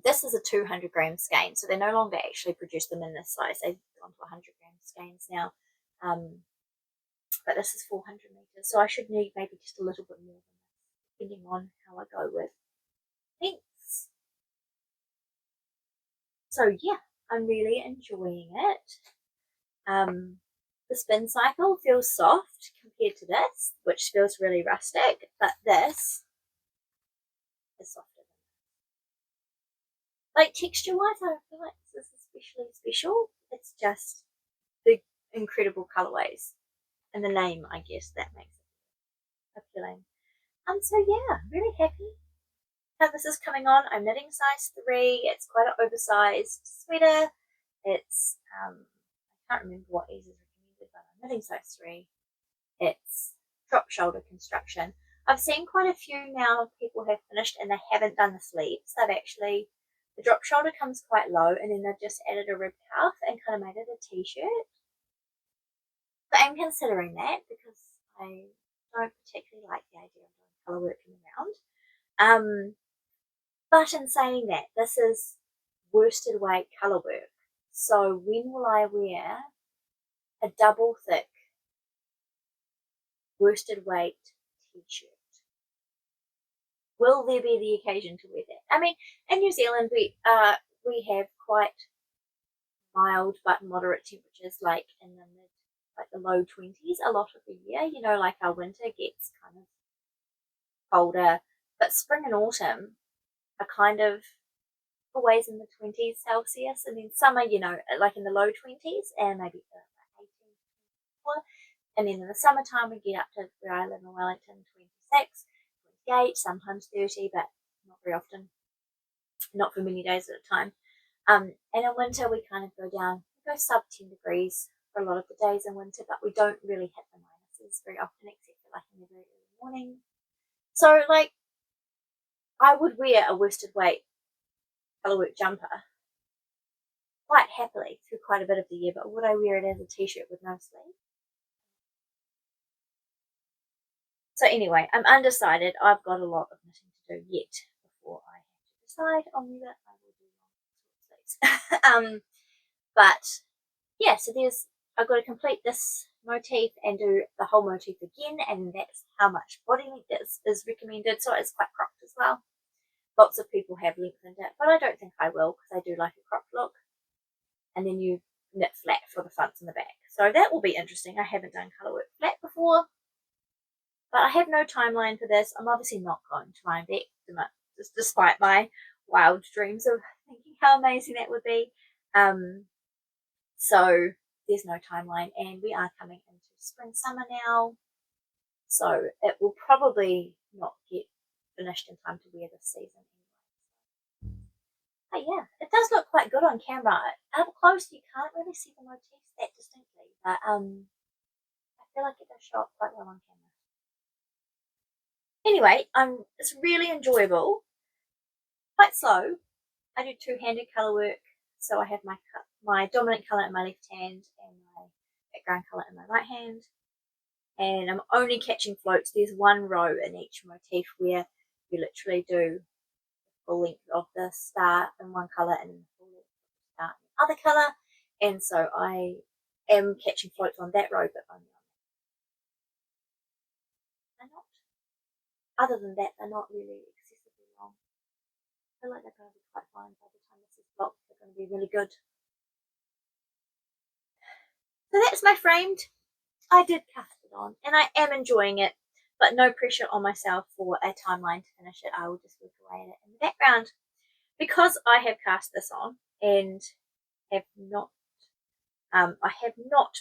this is a 200 gram skein, so they no longer actually produce them in this size. They've gone to 100 gram skeins now, but this is 400 meters, so I should need maybe just a little bit more than that, depending on how I go with lengths. So yeah, I'm really enjoying it. The spin cycle feels soft compared to this, which feels really rustic, but this is softer. Like texture-wise, I don't feel like this is especially special. It's just the incredible colorways and the name, I guess, that makes it appealing. So yeah, really happy how this is coming on. I'm knitting size 3. It's quite an oversized sweater. It's I can't remember what ease is recommended, but I'm knitting size 3. It's drop shoulder construction. I've seen quite a few now people have finished and they haven't done the sleeves. They've actually, the drop shoulder comes quite low, and then they've just added a rib cuff and kind of made it a t-shirt. So I'm considering that because I don't particularly like the idea of doing colour working around. But in saying that, this is worsted weight colour work. So when will I wear a double thick worsted weight t-shirt? Will there be the occasion to wear that? I mean, in New Zealand we have quite mild but moderate temperatures, like in the low 20s a lot of the year. You know, like our winter gets kind of colder, but spring and autumn are kind of always in the 20s Celsius, and then summer, you know, like in the low 20s and maybe 18, 24. And then in the summertime we get up to, where I live in Wellington, 26, 28, sometimes 30, but not very often. not for many days at a time. And in winter we kind of go sub 10 degrees for a lot of the days in winter, but we don't really hit the minuses very often, except for like in the very early morning. So like, I would wear a worsted weight colourwork jumper quite happily through quite a bit of the year, but would I wear it as a t-shirt with no sleeve? So anyway, I'm undecided. I've got a lot of knitting to do yet before I have to decide on whether I will do long sleeves. But yeah, so I've got to complete this motif and do the whole motif again, and that's how much body length is recommended. So it's quite cropped as well. Lots of people have lengthened it, but I don't think I will, because I do like a cropped look. And then you knit flat for the fronts and the back. So that will be interesting. I haven't done colourwork flat before, but I have no timeline for this. I'm obviously not going to try and beat them up, just despite my wild dreams of thinking how amazing that would be. So there's no timeline, and we are coming into spring summer now, so it will probably not get finished in time to wear this season anyway. But yeah, it does look quite good on camera. Up close you can't really see the motifs that distinctly, but I feel like it does show up quite well on camera. Anyway, it's really enjoyable. Quite slow. I do two-handed colourwork, so I have my dominant colour in my left hand and my background colour in my right hand. And I'm only catching floats. There's one row in each motif where you literally do the full length of the star in one colour and the full length of the star in the other colour. And so I am catching floats on that row, but only on that. They're not. Other than that, they're not really excessively long. I feel like they're going to be quite fine by the time this is blocked. They're going to be really good. So that's my framed. I did cast it on, and I am enjoying it, but no pressure on myself for a timeline to finish it. I will just work away at it in the background. Because I have cast this on and I have not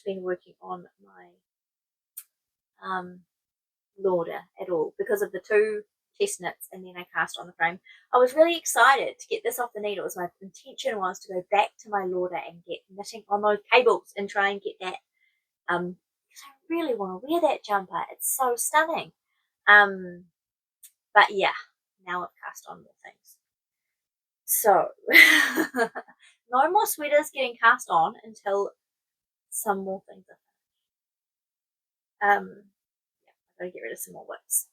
been working on my Lauder at all because of the two test knits, and then I cast on the frame. I was really excited to get this off the needles. My intention was to go back to my Lauder and get knitting on those cables and try and get that because I really want to wear that jumper. It's so stunning. But yeah, now I've cast on more things. So no more sweaters getting cast on until some more things are finished. Yeah, I've got to get rid of some more whips.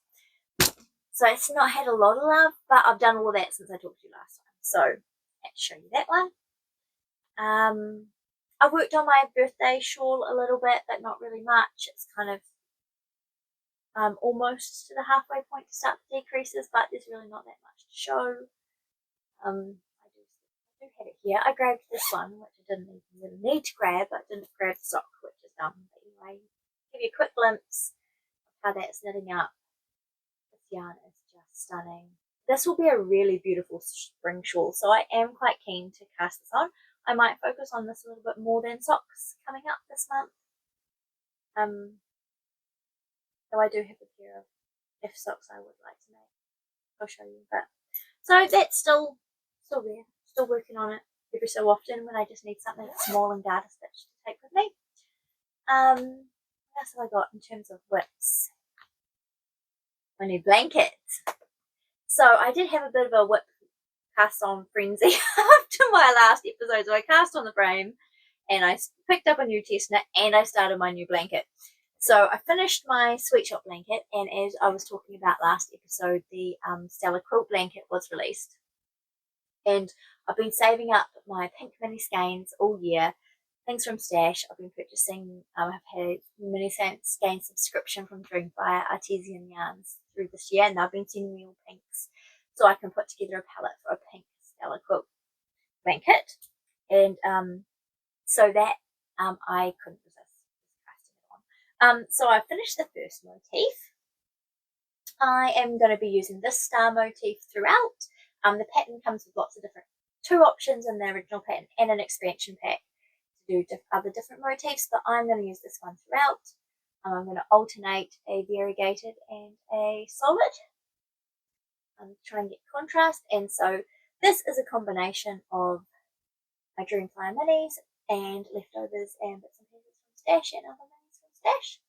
So it's not had a lot of love, but I've done all of that since I talked to you last time. So let's show you that one. I worked on my birthday shawl a little bit, but not really much. It's kind of almost to the halfway point to start the decreases, but there's really not that much to show. I do have it here. I grabbed this one, which I didn't even really need to grab, but I didn't grab the sock, which is done. But anyway, give you a quick glimpse of how that's knitting up. This yarn is just stunning. This will be a really beautiful spring shawl, so I am quite keen to cast this on. I might focus on this a little bit more than socks coming up this month. So I do have a pair of if socks I would like to make. I'll show you. But so that's still there. Still working on it every so often when I just need something small and garter stitch to take with me. What else have I got in terms of whips? My new blanket. So I did have a bit of a whip cast on frenzy after my last episode. So I cast on the frame and I picked up a new test knit and I started my new blanket. So I finished my sweatshop blanket, and as I was talking about last episode, the Stella quilt blanket was released. And I've been saving up my pink mini skeins all year. Things from Stash. I've been purchasing, I've had a mini skein subscription from Dreamfire Artesian Yarns through this year, and they've been sending me all pinks so I can put together a palette for a pink Stella quilt blanket. And so that I couldn't resist casting it on. So I finished the first motif. I am going to be using this star motif throughout. The pattern comes with lots of different 2 options in the original pattern and an expansion pack to do other different motifs, but I'm going to use this one throughout. I'm going to alternate a variegated and a solid. I'm trying to get contrast, and so This is a combination of my Dreamfire minis and leftovers and bits and pieces from Stash and other minis from Stash.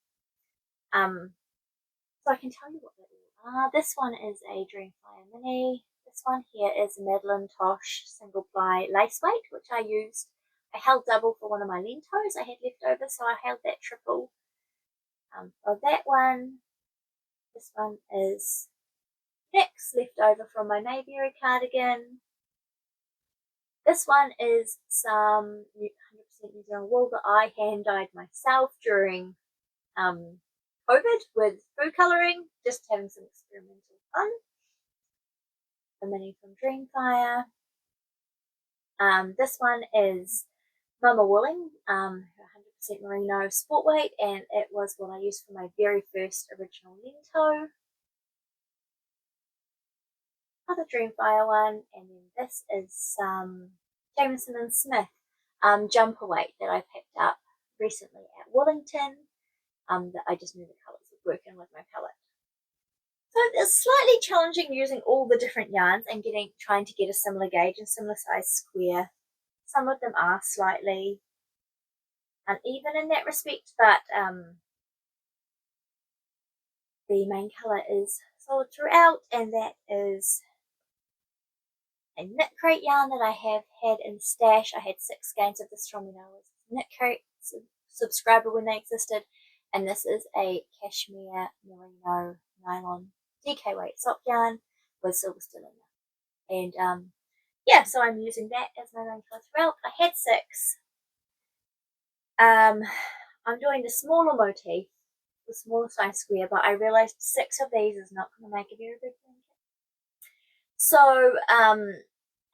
So I can tell you what they all are. This one is a Dreamfire mini. This one here is Madeline Tosh single ply lace weight, which I used. I held double for one of my lentos I had left over, so I held that triple of that one. This one is Nick's left over from my Mayberry cardigan. This one is some 100% New Zealand wool that I hand dyed myself during COVID with food colouring, just having some experimental fun. The mini from Dreamfire. This one is Mama Wooling, 100% merino sport weight, and it was what I used for my very first original lento. Another Dreamfire one, and then this is some Jameson and Smith jumper weight that I picked up recently at Wellington. That I just knew the colours would work in with my palette. So it's slightly challenging using all the different yarns and trying to get a similar gauge and similar size square. Some of them are slightly uneven in that respect, but the main colour is solid throughout, and that is a Knit Crate yarn that I have had in Stash. I had 6 skeins of this from when I was Knit Crate subscriber when they existed, and this is a cashmere merino nylon DK weight sock yarn with silver still in it. And yeah, so I'm using that as my main colour throughout. I had 6. I'm doing the smaller motif, the smaller size square, but I realised 6 of these is not going to make a very big blanket. So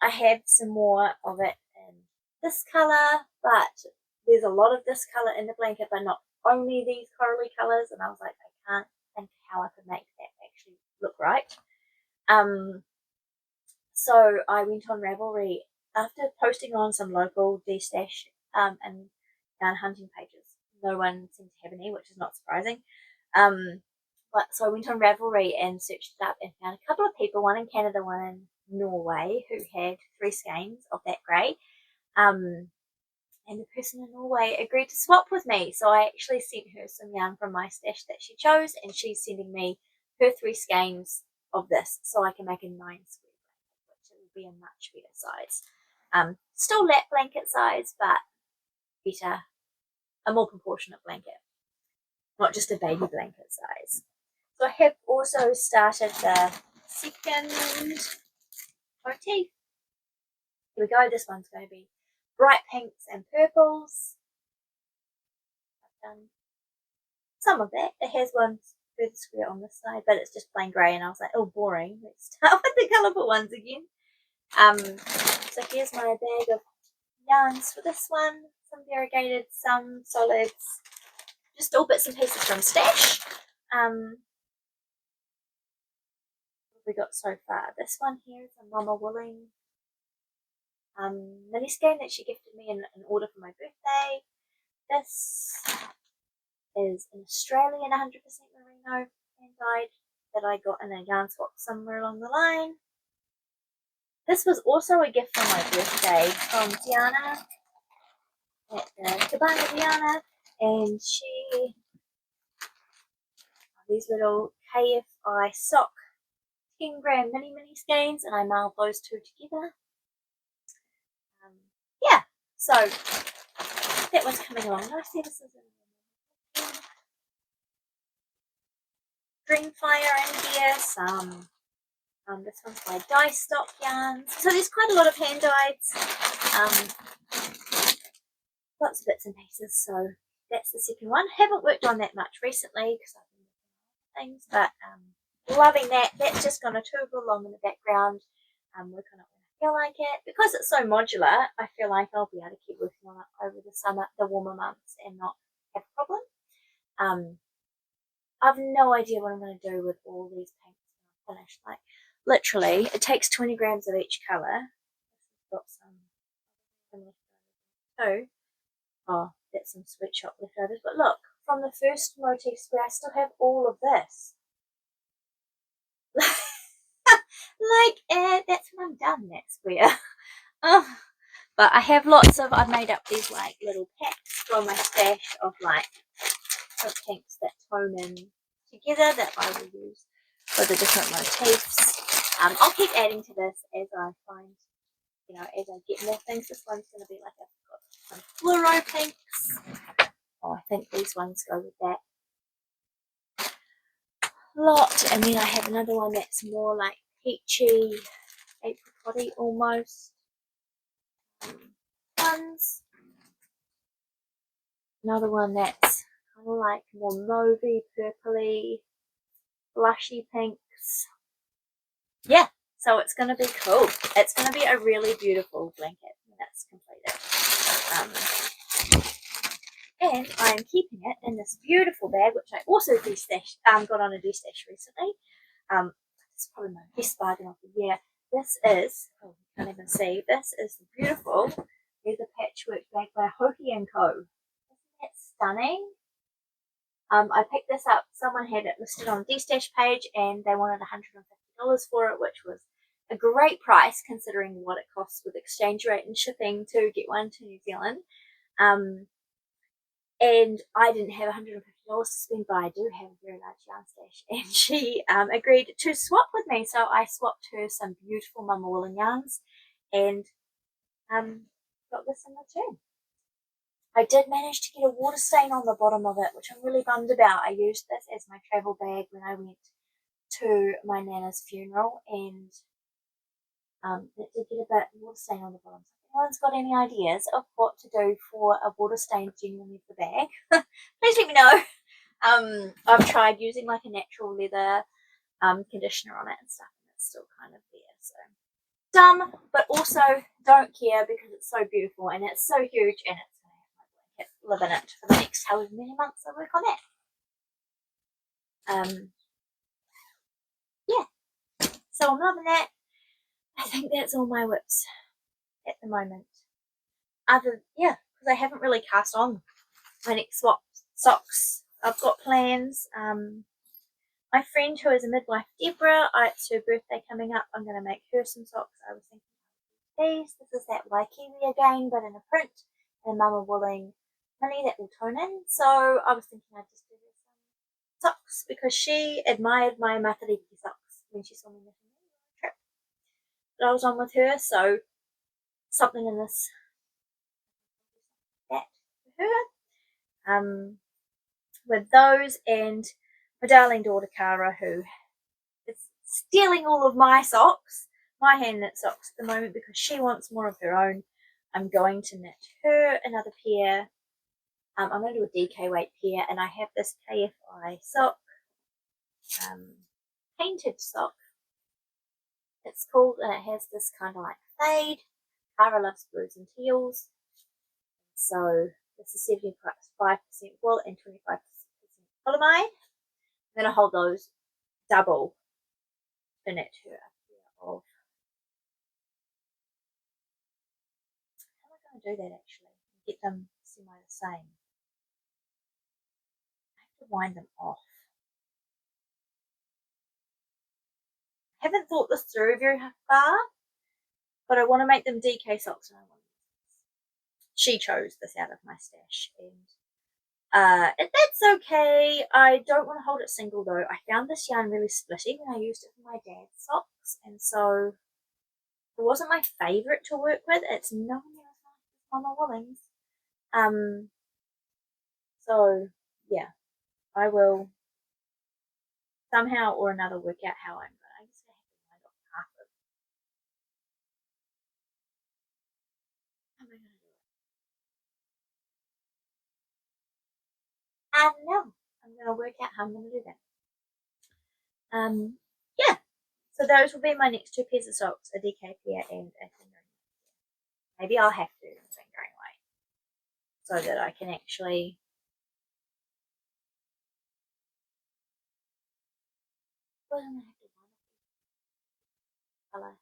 I have some more of it in this colour, but there's a lot of this colour in the blanket, but not only these corally colours, and I was like, I can't think how I could make that actually look right. So I went on Ravelry after posting on some local destash and yarn hunting pages. No one seemed to have any, which is not surprising. But so I went on Ravelry and searched it up and found a couple of people, one in Canada, one in Norway, who had 3 skeins of that grey. And the person in Norway agreed to swap with me. So I actually sent her some yarn from my stash that she chose, and she's sending me her 3 skeins of this so I can make a 9 square blanket, which will be a much better size. Still lap blanket size, but better, a more proportionate blanket, not just a baby blanket size. So I have also started the second motif. Here we go. This one's going to be bright pinks and purples. I've done some of that. It has one further square on this side, but it's just plain grey, and I was like, oh, boring. Let's start with the colourful ones again. So here's my bag of yarns for this one. Some variegated, some solids, just all bits and pieces from Stash. What have we got so far? This one here is a Mama Wooling mini skein that she gifted me in an order for my birthday. This is an Australian 100% merino hand dyed that I got in a yarn swap somewhere along the line. This was also a gift for my birthday from Diana at the Cabana Diana, and she these little KFI sock 10-gram mini skeins, and I mailed those 2 together. Yeah, so that one's coming along nicely. This is Dreamfire in here, some this one's my dye stock yarns. So there's quite a lot of hand dyes, lots of bits and pieces. So that's the second one. Haven't worked on that much recently because I've been doing things, but loving that. That's just going to tootle along in the background. Work on it when I feel like it. Because it's so modular, I feel like I'll be able to keep working on it over the summer, the warmer months, and not have a problem. I've no idea what I'm going to do with all these paints when I'm finished. Like, literally, it takes 20 grams of each colour. Got some too. Oh, that's some sweatshop leftovers. But look, from the first motif square, I still have all of this. Like, that's when I'm done, that's where. Oh, but I have lots of, I've made up these like little packs from my stash of like pinks that tone in together that I will use for the different motifs. I'll keep adding to this as I find, as I get more things. This one's going to be like some fluoro pinks. Oh, I think these ones go with that lot. And then I have another one that's more like peachy, apricot-y almost. Ones. Another one that's kind of like more mauvey, purpley, blushy pinks. Yeah, so it's going to be cool. It's going to be a really beautiful blanket when it's completed. And I'm keeping it in this beautiful bag, which I also got on a destash recently. This is probably my best bargain of the year. This is, oh, you can't even see, this is the beautiful leather patchwork bag by Hoki & Co. Isn't that stunning? I picked this up, someone had it listed on the destash page and they wanted $150 for it, which was a great price considering what it costs with exchange rate and shipping to get one to New Zealand. And I didn't have $150 to spend, but I do have a very large yarn stash. And she agreed to swap with me, so I swapped her some beautiful Mama Woolen yarns and got this in return. I did manage to get a water stain on the bottom of it, which I'm really bummed about. I used this as my travel bag when I went to my Nana's funeral, and it did get a bit water stain on the bottom. So if anyone's got any ideas of what to do for a water stain genuinely for the bag, please let me know. I've tried using like a natural leather conditioner on it and stuff, and it's still kind of there. So dumb, but also don't care because it's so beautiful and it's so huge, and it's going to have my blanket live in it for the next however many months I work on that. Yeah, so I'm loving that. I think that's all my whips at the moment. Because I haven't really cast on my next swap socks. I've got plans. My friend who is a midwife, Deborah, it's her birthday coming up. I'm going to make her some socks. I was thinking these. This is that Waikiki again, but in a print, and Mama Wooling honey that will tone in. So I was thinking I'd just do some socks because she admired my Matariki socks when she saw me making a trip that I was on with her. So something in this that for her. With those and my darling daughter Cara, who is stealing all of my socks, my hand knit socks at the moment because she wants more of her own. I'm going to knit her another pair. I'm going to do a DK weight pair, and I have this KFI sock, painted sock. It's called, and it has this kind of like fade. Cara loves blues and teals, so this is 75% wool and 25% polyamide. I'm going to hold those double to knit her a pair of. How am I going to do that actually? Get them semi the same. I have to wind them off. I haven't thought this through very far, but I want to make them DK socks. And she chose this out of my stash, and that's okay. I don't want to hold it single though. I found this yarn really splitty when I used it for my dad's socks, and so it wasn't my favourite to work with. It's nowhere near as nice as Mama Wooling's. So yeah, I will somehow or another work out how I'm going. I just have to wind off half of. How am I going to do it? I don't know. I'm going to work out how I'm going to do that. Yeah. So those will be my next two pairs of socks, a DK pair and a fingering pair. Maybe I'll have to do the fingering way so that I can actually. Well, I'm going to have to colour.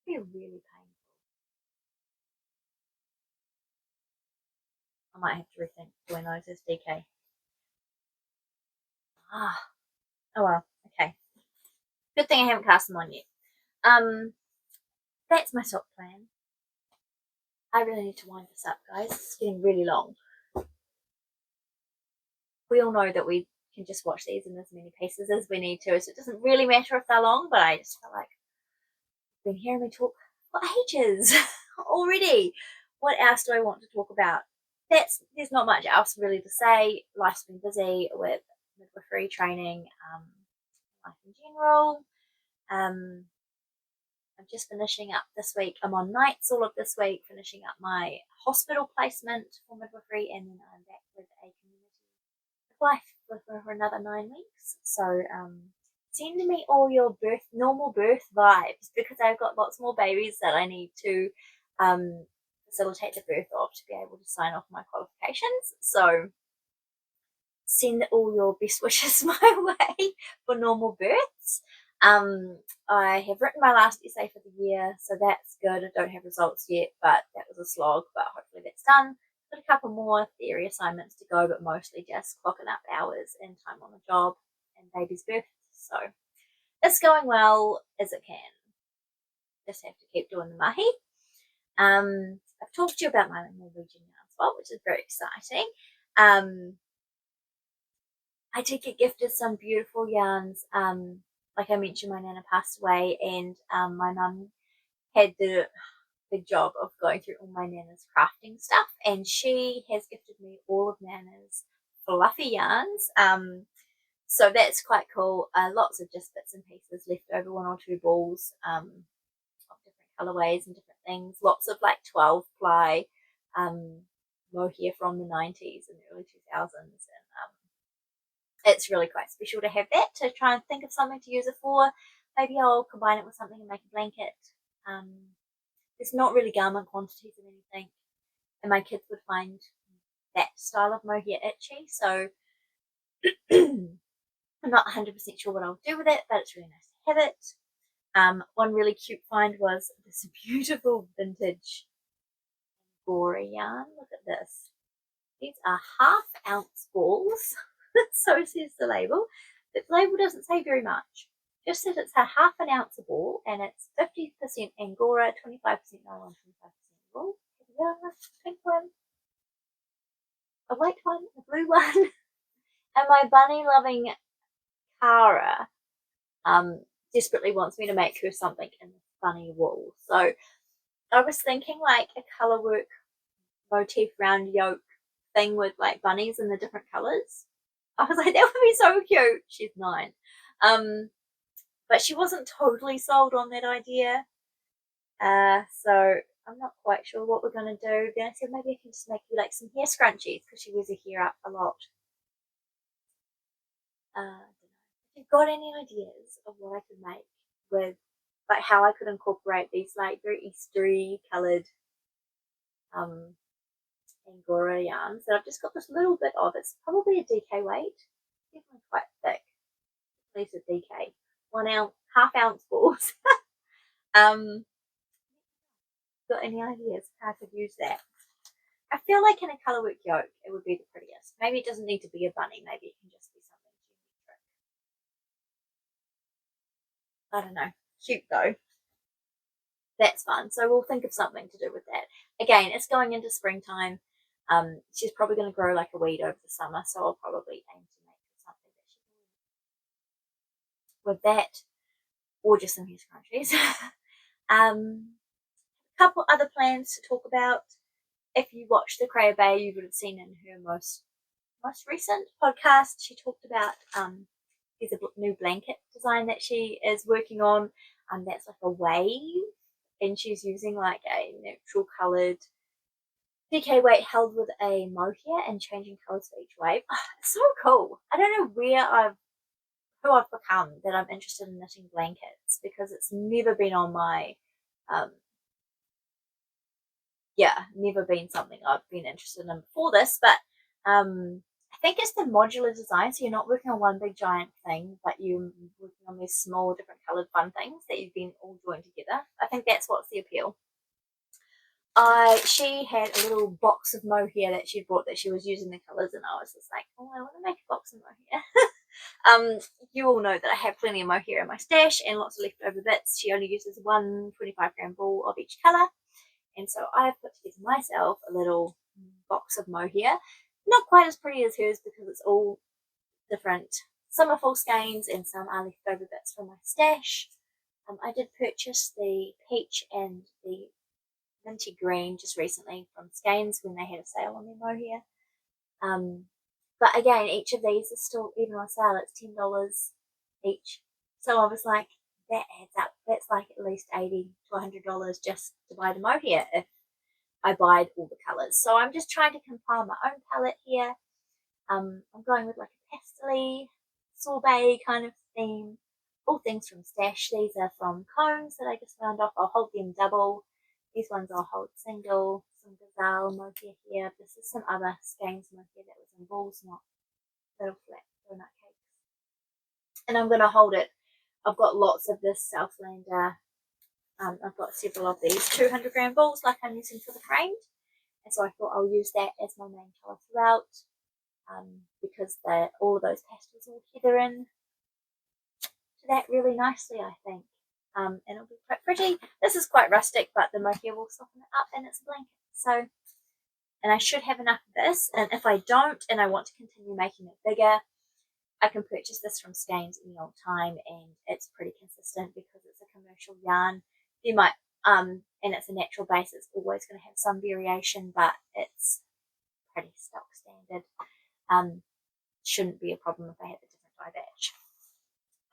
It'll be really painful. I might have to rethink doing those as DK. Oh well, okay. Good thing I haven't cast them on yet. That's my sock plan. I really need to wind this up, guys. It's getting really long. We all know that we can just watch these in as many pieces as we need to, so it doesn't really matter if they're long, but I just feel like you've been hearing me talk for ages already. What else do I want to talk about? There's not much else really to say. Life's been busy with midwifery training, life in general. I'm just finishing up this week. I'm on nights all of this week, finishing up my hospital placement for midwifery, and then I'm back with a community life for another 9 weeks. So send me all your normal birth vibes, because I've got lots more babies that I need to facilitate the birth of to be able to sign off my qualifications. So send all your best wishes my way for normal births. I have written my last essay for the year, so that's good. I don't have results yet, but that was a slog, but hopefully that's done. Got a couple more theory assignments to go, but mostly just clocking up hours and time on the job and baby's birth. So it's going well as it can. Just have to keep doing the mahi. I've talked to you about my Norwegian yarn spot, which is very exciting. I did get gifted some beautiful yarns. Like I mentioned, my nana passed away, and my mum had the big job of going through all my nana's crafting stuff, and she has gifted me all of nana's fluffy yarns. So that's quite cool. Lots of just bits and pieces left over, 1 or 2 balls of different colorways and different things. Lots of like 12 ply mohair from the 90s and early 2000s, and it's really quite special to have that, to try and think of something to use it for. Maybe I'll combine it with something and make a blanket. There's not really garment quantities of anything, and my kids would find that style of mohair itchy, so I'm not 100% sure what I'll do with it, but it's really nice to have it. One really cute find was this beautiful vintage Angora yarn. Look at this. These are 1/2 ounce balls. So says the label. The label doesn't say very much. Just says it's a 1/2 ounce a ball, and it's 50% Angora, 25% nylon, 25% wool. Yeah, a pink one, a white one, a blue one, and my bunny loving Cara desperately wants me to make her something in bunny wool. So I was thinking like a color work motif round yoke thing with like bunnies in the different colors. I was like, that would be so cute. She's 9. But she wasn't totally sold on that idea. So I'm not quite sure what we're going to do. Then I said maybe I can just make you like some hair scrunchies, because she wears her hair up a lot. If you've got any ideas of what I could make with, like how I could incorporate these like very Eastery coloured Angora yarns that I've just got this little bit of. It's probably a DK weight, definitely quite thick. At least a DK. 1 ounce, 1/2 ounce balls. Got any ideas how I could use that? I feel like in a colourwork yoke it would be the prettiest. Maybe it doesn't need to be a bunny, maybe it can just be something geometric. I don't know. Cute though. That's fun. So we'll think of something to do with that. Again, it's going into springtime. She's probably going to grow like a weed over the summer, so I'll probably aim to make something that she can with that, or just some hair scrunchies. Couple other plans to talk about. If you watched the Creabea, you would have seen in her most recent podcast, she talked about there's a new blanket design that she is working on, that's like a wave, and she's using like a neutral coloured DK weight held with a mohair and changing colours for each wave. Oh, it's so cool. I don't know who I've become that I'm interested in knitting blankets, because it's never been on my never been something I've been interested in before this, but I think it's the modular design, so you're not working on one big giant thing, but you're working on these small different coloured fun things that you've been all joined together. I think that's what's the appeal. She had a little box of mohair that she brought that she was using the colours, and I was just like, oh, I want to make a box of mohair. You all know that I have plenty of mohair in my stash and lots of leftover bits. She only uses one 25-gram ball of each colour, and so I've put together myself a little box of mohair. Not quite as pretty as hers because it's all different. Some are full skeins and some are leftover bits from my stash. I did purchase the peach and the minty green just recently from Skeins when they had a sale on their mohair. But again, each of these is still, even on sale, it's $10 each. So I was like, that adds up. That's like at least $80 to $100 just to buy the mohair if I buy all the colours. So I'm just trying to compile my own palette here. I'm going with like a pastel sorbet kind of theme. All things from stash. These are from combs that I just found off. I'll hold them double. These ones I'll hold single. Some gazelle mohair here. This is some other Skeins mohair that was in balls, not little flat donut cakes. And I'm going to hold it. I've got lots of this Southlander. I've got several of these 200-gram balls like I'm using for the framed. And so I thought I'll use that as my main colour throughout. Because all of those pastels will heather in to that really nicely, I think. And it'll be quite pretty. This is quite rustic, but the mohair will soften it up, and it's a blanket. So, and I should have enough of this. And if I don't, and I want to continue making it bigger, I can purchase this from Skeins any old time, and it's pretty consistent because it's a commercial yarn. You might, and it's a natural base. It's always going to have some variation, but it's pretty stock standard. Shouldn't be a problem if I had a different dye batch.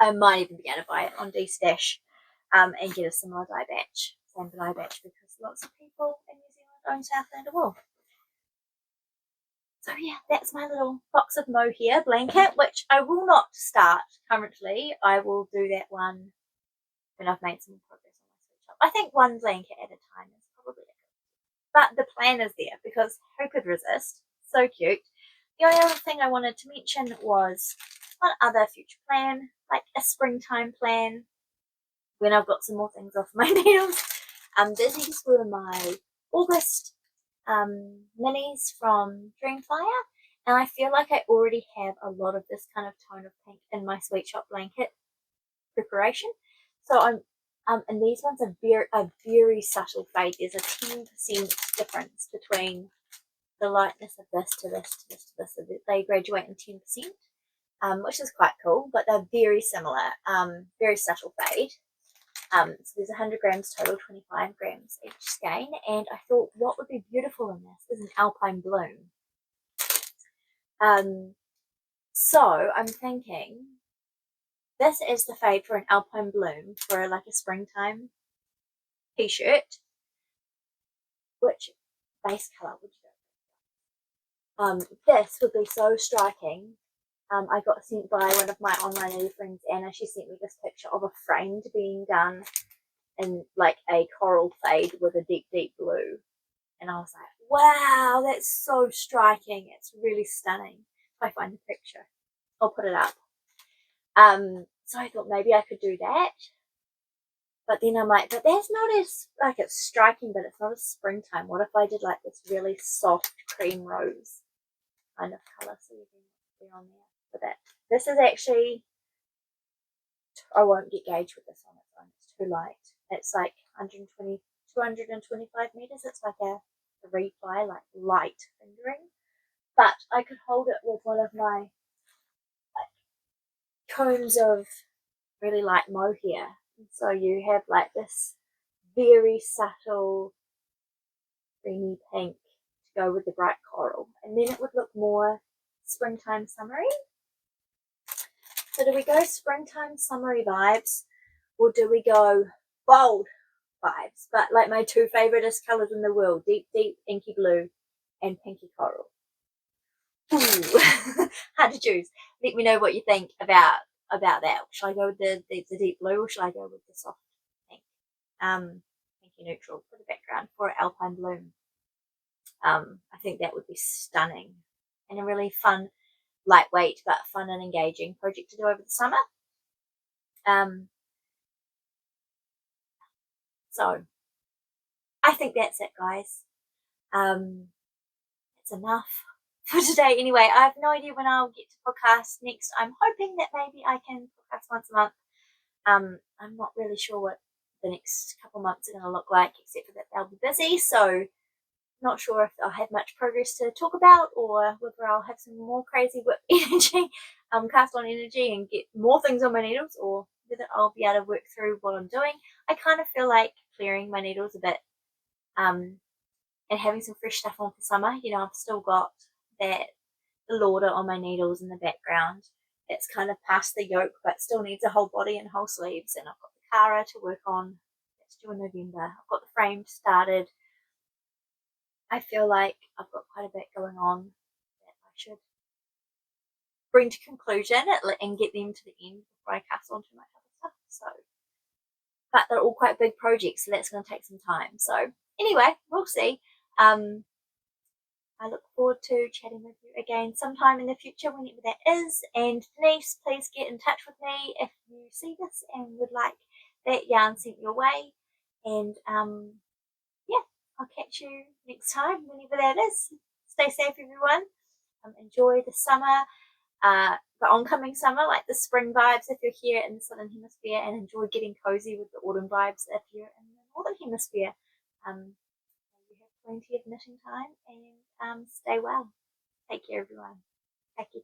I might even be able to buy it on D-Stash and get a similar dye batch, same dye batch, because lots of people in New Zealand own Southlander wool. So yeah, that's my little box of mohair blanket, which I will not start currently. I will do that one when I've made some progress on my switch up. I think one blanket at a time is probably a good, but the plan is there because who could resist? So cute. The only other thing I wanted to mention was one other future plan, like a springtime plan, when I've got some more things off my needles. These were my August minis from Dreamfire, and I feel like I already have a lot of this kind of tone of pink in my sweet shop blanket preparation. So and these ones are very subtle fade. There's a 10% difference between the lightness of this to this to this to this. So they graduate in 10%, which is quite cool, but they're very similar, very subtle fade. So there's 100 grams total, 25 grams each skein, and I thought what would be beautiful in this is an alpine bloom. So I'm thinking this is the fade for an alpine bloom for like a springtime t-shirt. Which base colour would you go? This would be so striking. I got sent by one of my online lady friends, Anna. She sent me this picture of a framed being done in like a coral fade with a deep, deep blue. And I was like, wow, that's so striking. It's really stunning. If I find the picture, I'll put it up. So I thought maybe I could do that. But then I'm like, but that's not as, like, it's striking, but it's not as springtime. What if I did like this really soft cream rose kind of colour? So you can be on there for that. This is actually, I won't get gauge with this on its own. It's too light. It's like 225 meters. It's like a 3-ply, like light fingering. But I could hold it with one of my like combs of really light mohair. So you have like this very subtle creamy pink to go with the bright coral, and then it would look more springtime summery. So do we go springtime summery vibes, or do we go bold vibes? But like my two favouriteest colours in the world, deep inky blue and pinky coral. Ooh. Hard to choose. Let me know what you think about that. Shall I go with the deep blue, or shall I go with the soft pink? Pinky neutral for the background for alpine bloom. I think that would be stunning and a really fun, lightweight but fun and engaging project to do over the summer. So I think that's it, guys. It's enough for today anyway. I have no idea when I'll get to podcast next. I'm hoping that maybe I can podcast once a month. I'm not really sure what the next couple months are going to look like, except for that they'll be busy, so not sure if I'll have much progress to talk about or whether I'll have some more crazy work energy, cast on energy and get more things on my needles, or whether I'll be able to work through what I'm doing. I kind of feel like clearing my needles a bit, and having some fresh stuff on for summer. You know, I've still got that the lauder on my needles in the background. It's kind of past the yoke, but still needs a whole body and whole sleeves. And I've got the Cara to work on. That's due in November. I've got the frame started. I feel like I've got quite a bit going on that I should bring to conclusion and get them to the end before I cast on too much other stuff. So, but they're all quite big projects, so that's going to take some time. So anyway, we'll see. I look forward to chatting with you again sometime in the future, whenever that is. And Denise, please get in touch with me if you see this and would like that yarn sent your way. And yeah, I'll catch you next time, whenever that is. Stay safe, everyone. Enjoy the summer, the oncoming summer, like the spring vibes if you're here in the southern hemisphere, and enjoy getting cozy with the autumn vibes if you're in the northern hemisphere. You have plenty of knitting time, and stay well. Take care, everyone. Take care.